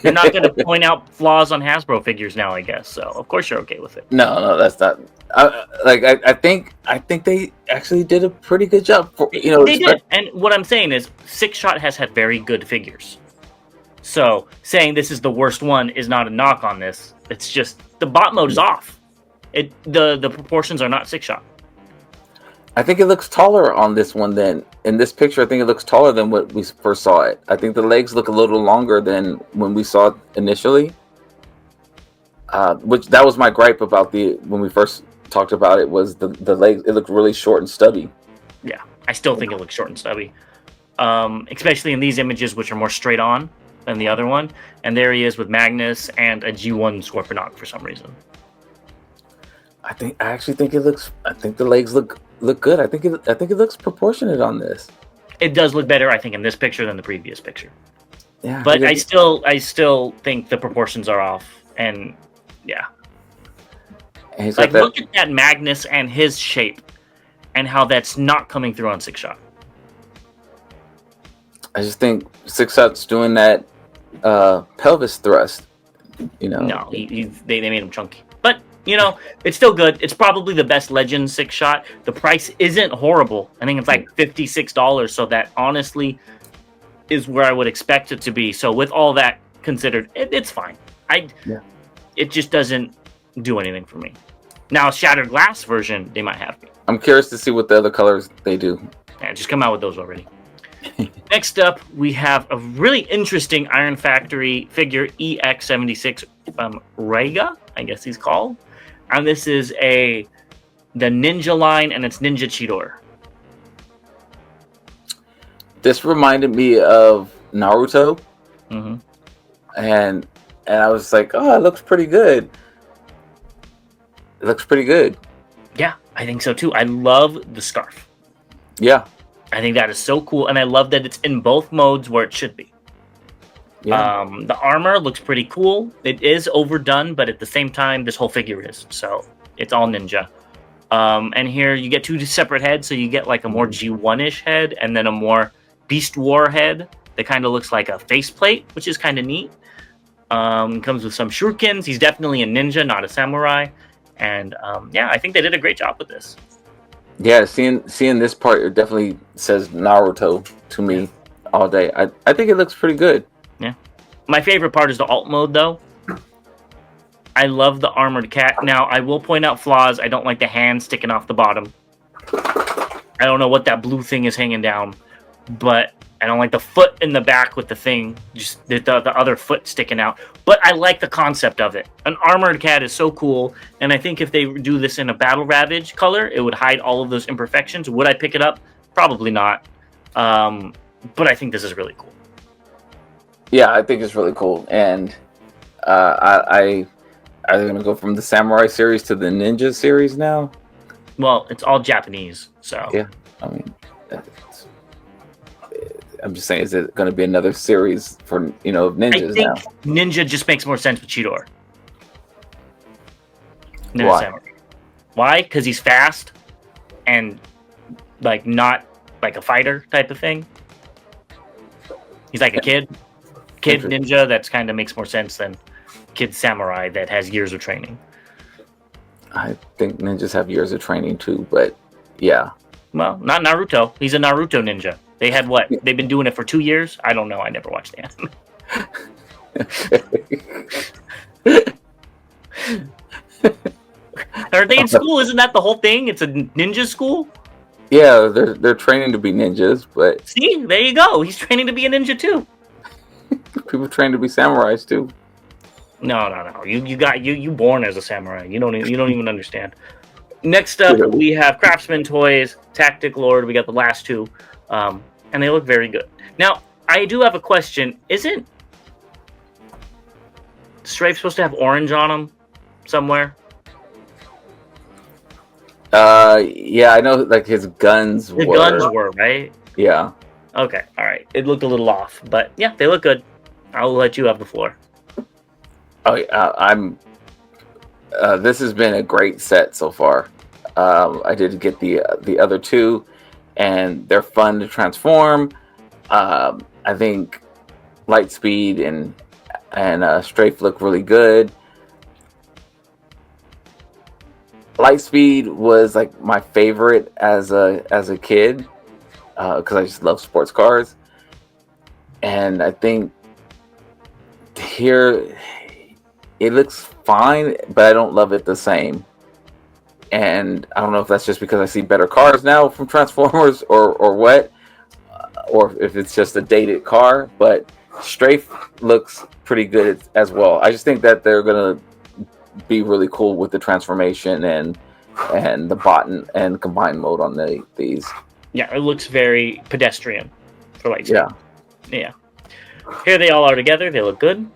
You're not going to point out flaws on Hasbro figures now, I guess. So of course you're okay with it. No, that's not. I think they actually did a pretty good job. They did. And what I'm saying is, 6 shot has had very good figures. So saying this is the worst one is not a knock on this. It's just the bot mode is off. The proportions are not 6 shot. I think it looks taller on this one than in this picture. I think it looks taller than what we first saw it. I think the legs look a little longer than when we saw it initially. Which that was my gripe about when we first talked about it, was the legs. It looked really short and stubby. Yeah, I still think it looks short and stubby. Especially in these images, which are more straight on than the other one. And there he is with Magnus and a G1 Scorponok for some reason. I actually think it looks. I think the legs look good. I think it looks proportionate on this. It does look better, I think, in this picture than the previous picture. Yeah, but I still think the proportions are off, and yeah. And look at that Magnus and his shape, and how that's not coming through on 6 shot. I just think 6 shot's doing that pelvis thrust. No, they made him chunky, but. It's still good. It's probably the best Legend 6 shot. The price isn't horrible. I think it's like $56, so that honestly is where I would expect it to be. So with all that considered, it's fine. It just doesn't do anything for me. Now, Shattered Glass version, they might have me. I'm curious to see what the other colors they do. Yeah, just come out with those already. Next up, we have a really interesting Iron Factory figure, EX76 Raiga, I guess he's called. And this is the Ninja line, and it's Ninja Cheetor. This reminded me of Naruto. Mm-hmm. And I was like, oh, it looks pretty good. It looks pretty good. Yeah, I think so too. I love the scarf. Yeah. I think that is so cool, and I love that it's in both modes where it should be. Yeah. The armor looks pretty cool. It is overdone, but at the same time, this whole figure is. So it's all ninja. And here you get 2 separate heads, so you get like a more G1-ish head, and then a more Beast War head that kind of looks like a faceplate, which is kind of neat. Comes with some shurikens. He's definitely a ninja, not a samurai. And I think they did a great job with this. Yeah, seeing this part, it definitely says Naruto to me all day. I think it looks pretty good. Yeah. My favorite part is the alt mode, though. I love the armored cat. Now, I will point out flaws. I don't like the hand sticking off the bottom. I don't know what that blue thing is hanging down. But I don't like the foot in the back with the thing, just the other foot sticking out. But I like the concept of it. An armored cat is so cool. And I think if they do this in a Battle Ravage color, it would hide all of those imperfections. Would I pick it up? Probably not. But I think this is really cool. Yeah, I think it's really cool. And are they going to go from the Samurai series to the Ninja series now? Well, it's all Japanese, so. Yeah, I mean, I'm just saying, is it going to be another series for ninjas I think now? Ninja just makes more sense with Cheetor. Why? Why? Because he's fast and like not like a fighter type of thing. He's like a kid ninja. That's kind of makes more sense than kid samurai that has years of training. I think ninjas have years of training too, but yeah. Well, not Naruto. He's a Naruto ninja. They had what? They've been doing it for 2 years? I don't know. I never watched the anime. Are they in school? Isn't that the whole thing? It's a ninja school? Yeah, they're training to be ninjas, but see, there you go. He's training to be a ninja too. People train to be samurais too. No. You born as a samurai. You don't even understand. Next up, we have Craftsman Toys, Tactic Lord. We got the last two, and they look very good. Now, I do have a question. Isn't Strafe supposed to have orange on him somewhere? Yeah, I know. Like his guns. The guns were right. Yeah. Okay. All right. It looked a little off, but yeah, they look good. I'll let you have the floor. Oh, I'm. This has been a great set so far. I did get the other two, and they're fun to transform. I think Lightspeed and Strafe look really good. Lightspeed was like my favorite as a kid because I just love sports cars, and I think here it looks fine, but I don't love it the same. And I don't know if that's just because I see better cars now from Transformers or what, or if it's just a dated car. But Strafe looks pretty good as well. I just think that they're gonna be really cool with the transformation and the bot and combined mode on these. Yeah, it looks very pedestrian for Lightspeed. Yeah. Here they all are together. They look good.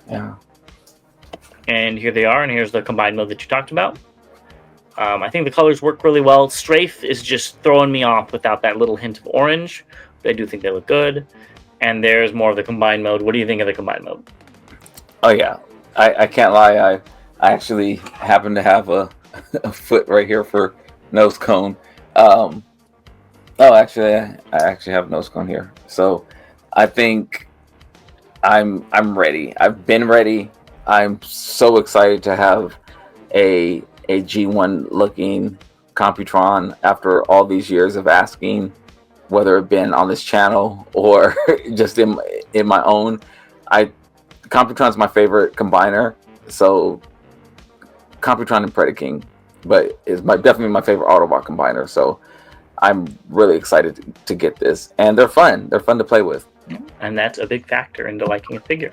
Yeah. And here they are, and here's the combined mode that you talked about. I think the colors work really well. Strafe is just throwing me off without that little hint of orange, but I do think they look good. And there's more of the combined mode. What do you think of the combined mode? Oh, yeah. I can't lie. I actually happen to have a foot right here for nose cone. Actually, I actually have nose cone here. So I think I'm ready. I've been ready. I'm so excited to have a G1 looking Computron after all these years of asking, whether it been on this channel or just in my own. Computron's my favorite combiner, so Computron and Predaking, but is definitely my favorite Autobot combiner. So I'm really excited to get this, and they're fun. They're fun to play with. And that's a big factor into liking a figure.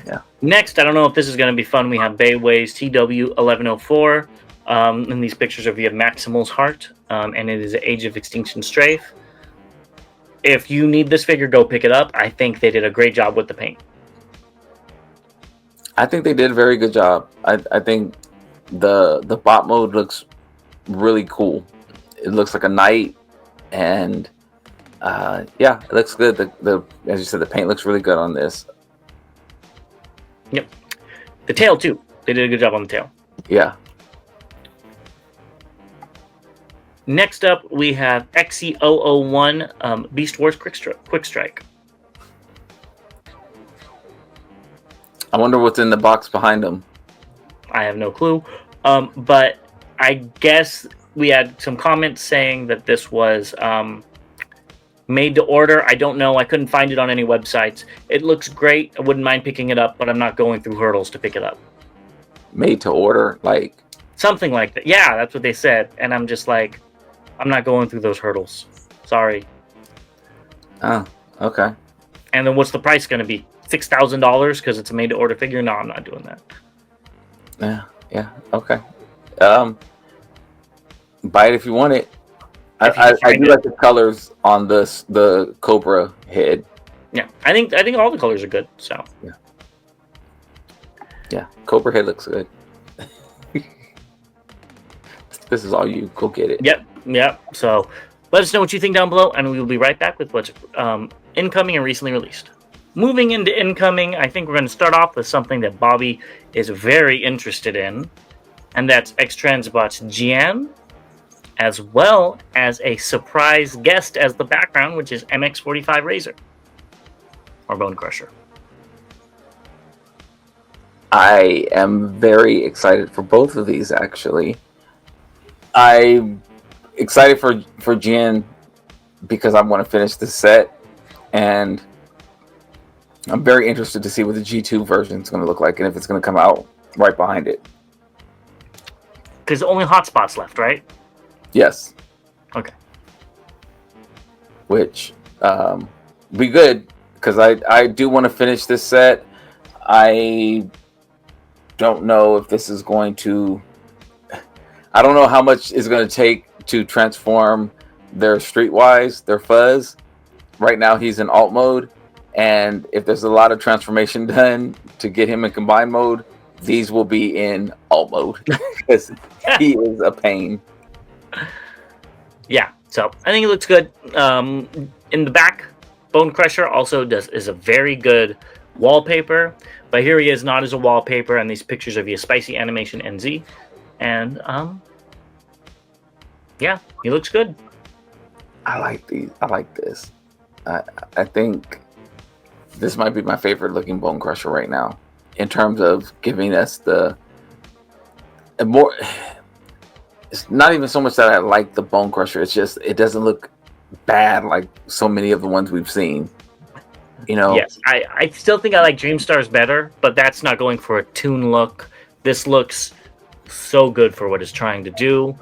Yeah. Next, I don't know if this is going to be fun. We have Bayways TW1104. And these pictures are via Maximal's Heart. And it is an Age of Extinction Strafe. If you need this figure, go pick it up. I think they did a great job with the paint. I think they did a very good job. I think the bot mode looks really cool. It looks like a knight, and yeah, it looks good. The as you said, the paint looks really good on this. Yep. The tail too. They did a good job on the tail. Yeah. Next up, we have XE001 Beast Wars Quick Strike. I wonder what's in the box behind them. I have no clue. But I guess we had some comments saying that this was made to order. I don't know. I couldn't find it on any websites. It looks great. I wouldn't mind picking it up, but I'm not going through hurdles to pick it up. Made to order? Like something like that. Yeah, that's what they said. And I'm just like, I'm not going through those hurdles. Sorry. Oh, okay. And then what's the price going to be? $6,000 because it's a made to order figure? No, I'm not doing that. Yeah, okay. Buy it if you want it. I do like the colors on the Cobra head. Yeah, I think all the colors are good. So yeah, Cobra head looks good. This is all you. Go get it. Yep. So Let us know what you think down below, and we will be right back with what's incoming and recently released. Moving into incoming, I think we're going to start off with something that Bobby is very interested in, and that's Xtransbots Jian, as well as a surprise guest as the background, which is MX-45 Razor, or Bonecrusher. I am very excited for both of these, actually. I'm excited for Jin because I want to finish the set, and I'm very interested to see what the G2 version is going to look like and if it's going to come out right behind it. Because only hotspots left, right? Yes. Okay. Which be good, because I do want to finish this set. I don't know if this is going to... I don't know how much it's going to take to transform their Streetwise, their Fuzz. Right now he's in alt mode, and if there's a lot of transformation done to get him in combined mode, these will be in alt mode because he is a pain. Yeah, so I think it looks good. In the back, Bonecrusher also is a very good wallpaper, but here he is not as a wallpaper, and these pictures of via Spicy Animation NZ, and yeah, he looks good. I like these. I like this. I think this might be my favorite looking Bonecrusher right now, in terms of giving us the more. It's not even so much that I like the Bonecrusher. It's just it doesn't look bad like so many of the ones we've seen. You know. Yes, I still think I like Dreamstars better, but that's not going for a toon look. This looks so good for what it's trying to do.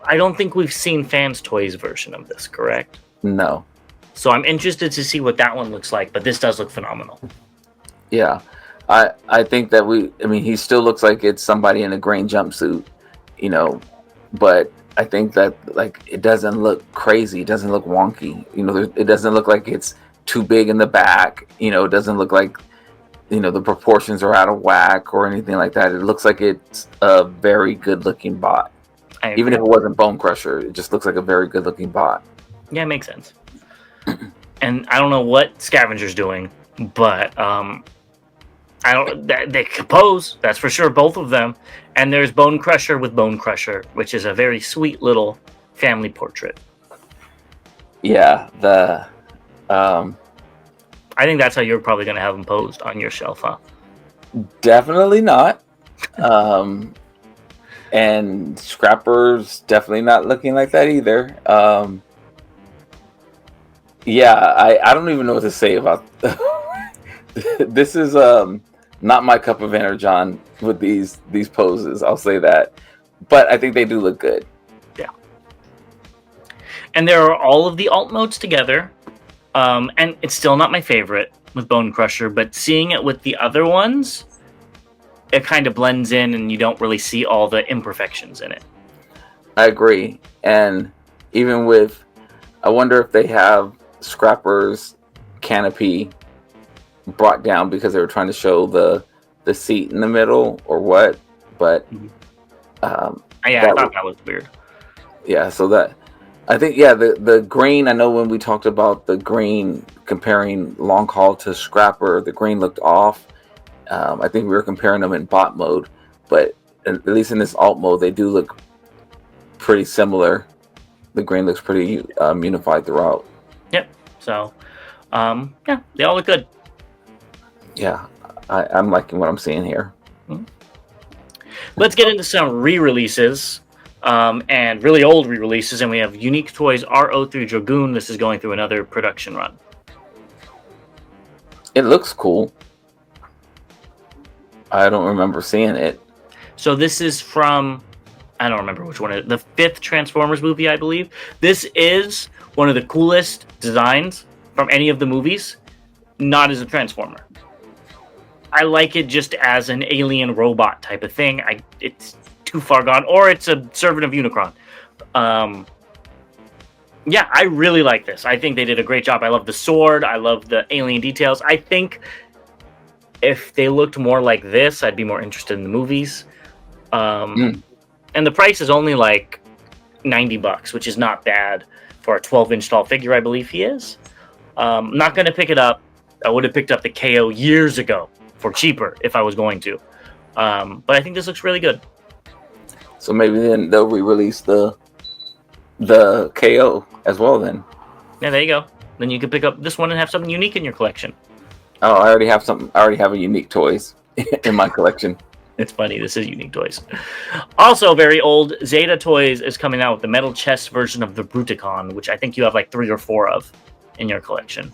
I don't think we've seen Fans Toys version of this, correct? No. So I'm interested to see what that one looks like, but this does look phenomenal. Yeah. I think that he still looks like it's somebody in a green jumpsuit, you know, but I think that like it doesn't look crazy, it doesn't look wonky, you know, it doesn't look like it's too big in the back, you know, it doesn't look like, you know, the proportions are out of whack or anything like that. It looks like it's a very good looking bot. Even if it wasn't Bonecrusher, it just looks like a very good looking bot. Yeah, it makes sense. And I don't know what Scavenger's doing, but they compose, that's for sure, both of them. And there's Bonecrusher with Bonecrusher, which is a very sweet little family portrait. Yeah, I think that's how you're probably going to have them posed on your shelf, huh? Definitely not. And Scrapper's definitely not looking like that either. Yeah, I don't even know what to say about this. Is not my cup of energon with these poses, I'll say that. But I think they do look good. Yeah. And there are all of the alt modes together. And it's still not my favorite with Bonecrusher, but seeing it with the other ones, it kind of blends in and you don't really see all the imperfections in it. I agree. And even with, I wonder if they have Scrapper's canopy brought down because they were trying to show the seat in the middle or what, but I thought that was weird. Yeah, so that I think, yeah, the green, I know when we talked about the green comparing Long Haul to Scrapper, the green looked off. I think we were comparing them in bot mode, but at least in this alt mode, they do look pretty similar. The green looks pretty unified throughout. Yep. So, yeah, they all look good. Yeah, I'm liking what I'm seeing here. Mm-hmm. Let's get into some re-releases. And really old re-releases, and we have Unique Toys R03 Dragoon. This is going through another production run. It looks cool. I don't remember seeing it. So this is from, I don't remember which one, the 5th Transformers movie, I believe. This is one of the coolest designs from any of the movies, not as a Transformer. I like it just as an alien robot type of thing. It's too far gone, or it's a servant of Unicron. Yeah, I really like this. I think they did a great job. I love the sword. I love the alien details. I think if they looked more like this, I'd be more interested in the movies. And the price is only like $90, which is not bad for a 12-inch tall figure, I believe he is. I'm not going to pick it up. I would have picked up the KO years ago for cheaper if I was going to. But I think this looks really good. So maybe then they'll re-release the KO as well then. Yeah, there you go. Then you can pick up this one and have something unique in your collection. Oh, I already have something. I already have a unique toys in my collection. It's funny. This is Unique Toys. Also, very old, Zeta Toys is coming out with the metal chest version of the Bruticon, which I think you have like 3 or 4 of in your collection.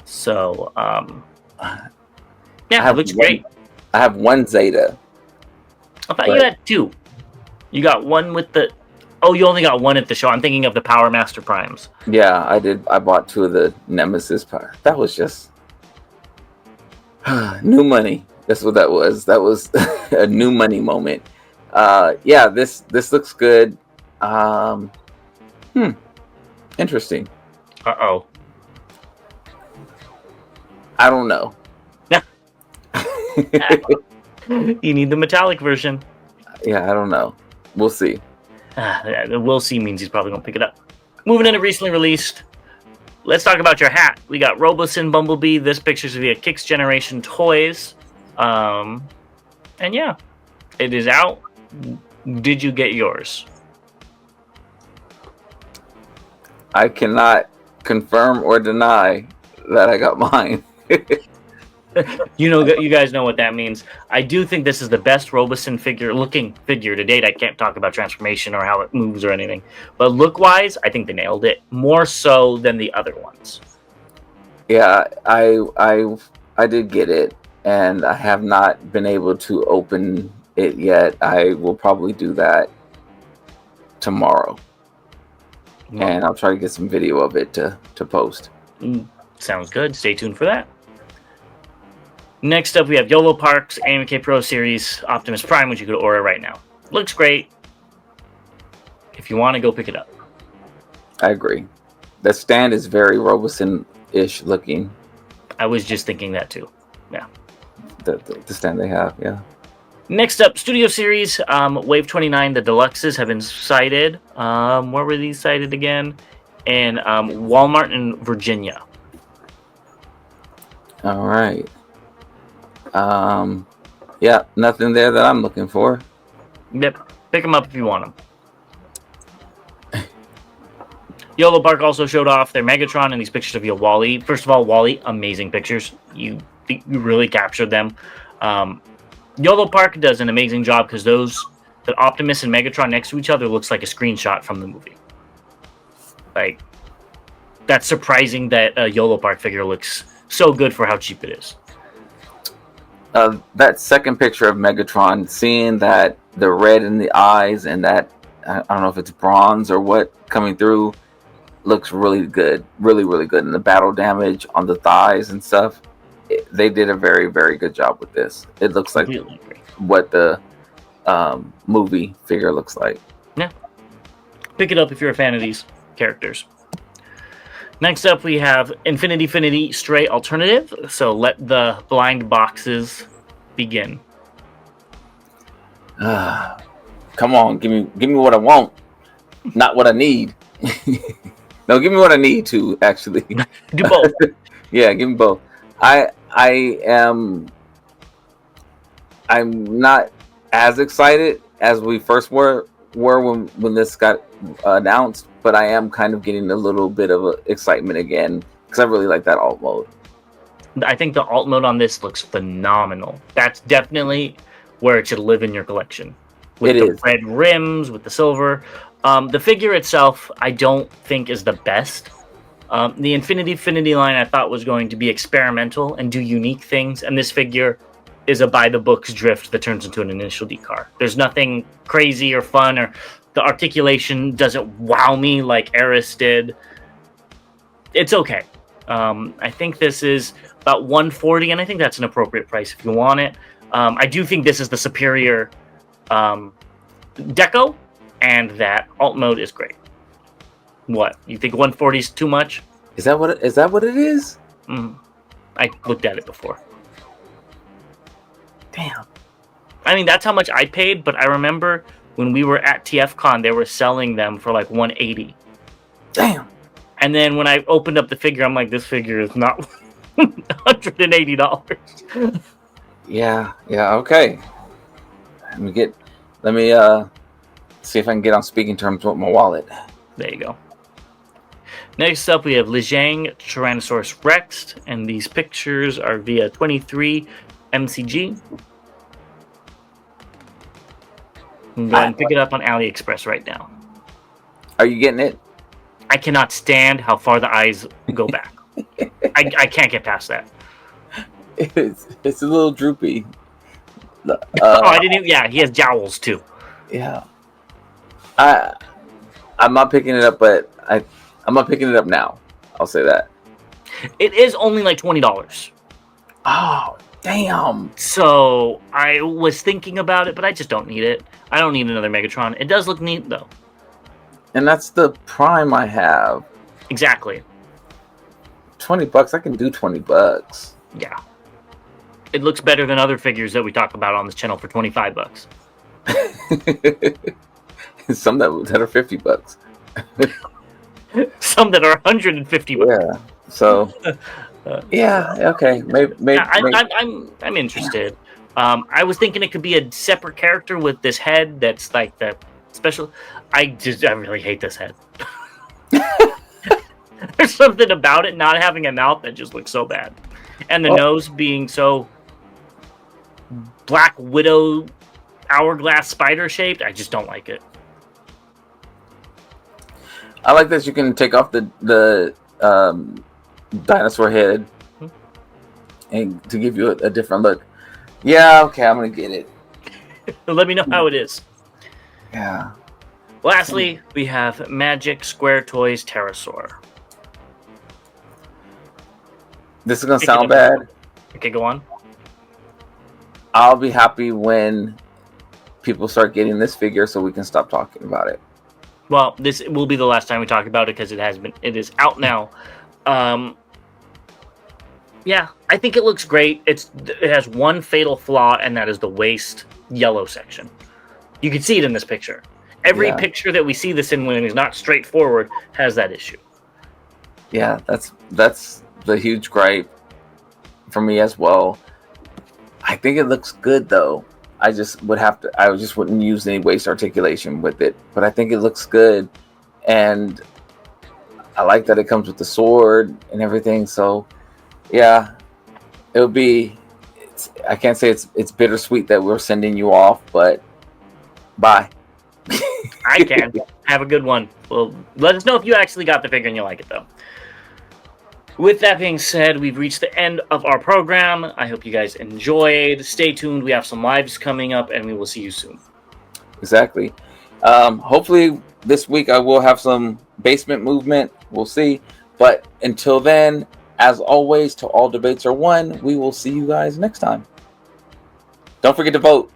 So, yeah, it looks great. I have 1 Zeta. I thought you had 2. You got 1 with the... Oh, you only got 1 at the show. I'm thinking of the Power Master Primes. Yeah, I did. I bought 2 of the Nemesis Power. That was just... new money. That's what that was. That was a new money moment. Yeah, this looks good. Interesting. Uh-oh. I don't know. You need the metallic version. Yeah, I don't know. We'll see. The we'll see means he's probably going to pick it up. Moving into recently released. Let's talk about your hat. We got Robosin Bumblebee. This picture's via Kicks Generation Toys. And yeah, it is out. Did you get yours? I cannot confirm or deny that I got mine. You guys know what that means. I do think this is the best Robosin looking figure to date. I can't talk about transformation or how it moves or anything, but look-wise, I think they nailed it more so than the other ones. Yeah, I did get it, and I have not been able to open it yet. I will probably do that tomorrow, and I'll try to get some video of it to post. Sounds good. Stay tuned for that. Next up, we have YOLO Park's Anime Pro Series Optimus Prime, which you could order right now. Looks great. If you want to, go pick it up. I agree. The stand is very Robosin-ish looking. I was just thinking that too. Yeah. The stand they have, yeah. Next up, Studio Series Wave 29. The deluxes have been sighted. Where were these sighted again? In Walmart in Virginia. All right. Yeah, nothing there that I'm looking for. Yep, pick them up if you want them. YOLO Park also showed off their Megatron and these pictures of your Wally. First of all, Wally, amazing pictures. You really captured them. YOLO Park does an amazing job because the Optimus and Megatron next to each other looks like a screenshot from the movie. Like, that's surprising that a YOLO Park figure looks so good for how cheap it is. That second picture of Megatron, seeing that the red in the eyes and that, I don't know if it's bronze or what coming through, looks really good. Really, really good. And the battle damage on the thighs and stuff, they did a very, very good job with this. It looks like really what the movie figure looks like. Yeah. Pick it up if you're a fan of these characters. Next up, we have Infinity Stray Alternative. So let the blind boxes begin. Come on, give me what I want, not what I need. No, give me what I need to actually. Do both. Yeah, give me both. I'm not as excited as we first were when this got announced, but I am kind of getting a little bit of excitement again because I really like that alt mode. I think the alt mode on this looks phenomenal. That's definitely where it should live in your collection. With the red rims, with the silver. The figure itself, I don't think is the best. The Infinity line I thought was going to be experimental and do unique things, and this figure is a by-the-books drift that turns into an initial decar. There's nothing crazy or fun, or the articulation doesn't wow me like Eris did. It's okay. I think this is about $140, and I think that's an appropriate price if you want it. I do think this is the superior deco, and that alt mode is great. What? You think 140 is too much? Is that what it is? I looked at it before. Damn. I mean, that's how much I paid, but I remember when we were at TFCon, they were selling them for like $180. Damn. And then when I opened up the figure, I'm like, this figure is not $180. Yeah, okay. Let me see if I can get on speaking terms with my wallet. There you go. Next up, we have Lijiang Tyrannosaurus Rex, and these pictures are via 23 MCG. I'm going to pick it up on AliExpress right now. Are you getting it? I cannot stand how far the eyes go back. I can't get past that. It's a little droopy. I didn't even, yeah, he has jowls too. Yeah. I'm not picking it up, but I'm not picking it up now. I'll say that. It is only like $20. Oh, damn. So I was thinking about it, but I just don't need it. I don't need another Megatron. It does look neat though. And that's the Prime I have. Exactly. $20. I can do $20. Yeah. It looks better than other figures that we talk about on this channel for $25. Some that are $50. Some that are $150. Yeah. So. Yeah. Okay. Maybe. I'm interested. I was thinking it could be a separate character with this head that's like the special. I really hate this head. There's something about it not having a mouth that just looks so bad, and the nose being so Black Widow hourglass spider shaped. I just don't like it. I like that you can take off the dinosaur head and to give you a different look. Yeah, okay, I'm gonna get it. Let me know how it is. Yeah. Lastly, we have Magic Square Toys Pterosaur. This is gonna sound bad. Okay, go on. I'll be happy when people start getting this figure so we can stop talking about it. Well, this will be the last time we talk about it because it is out now. Yeah, I think it looks great. It has one fatal flaw, and that is the waist yellow section. You can see it in this picture. Every picture that we see this in when it's not straightforward has that issue. Yeah, that's the huge gripe for me as well. I think it looks good though. I just wouldn't use any waist articulation with it, but I think it looks good, and I like that it comes with the sword and everything. So yeah, it'll be. I can't say it's bittersweet that we're sending you off, but bye. I can. Have a good one. Well, let us know if you actually got the figure and you like it, though. With that being said, we've reached the end of our program. I hope you guys enjoyed. Stay tuned. We have some lives coming up, and we will see you soon. Exactly. Hopefully this week I will have some basement movement. We'll see. But until then, as always, till all debates are won, we will see you guys next time. Don't forget to vote.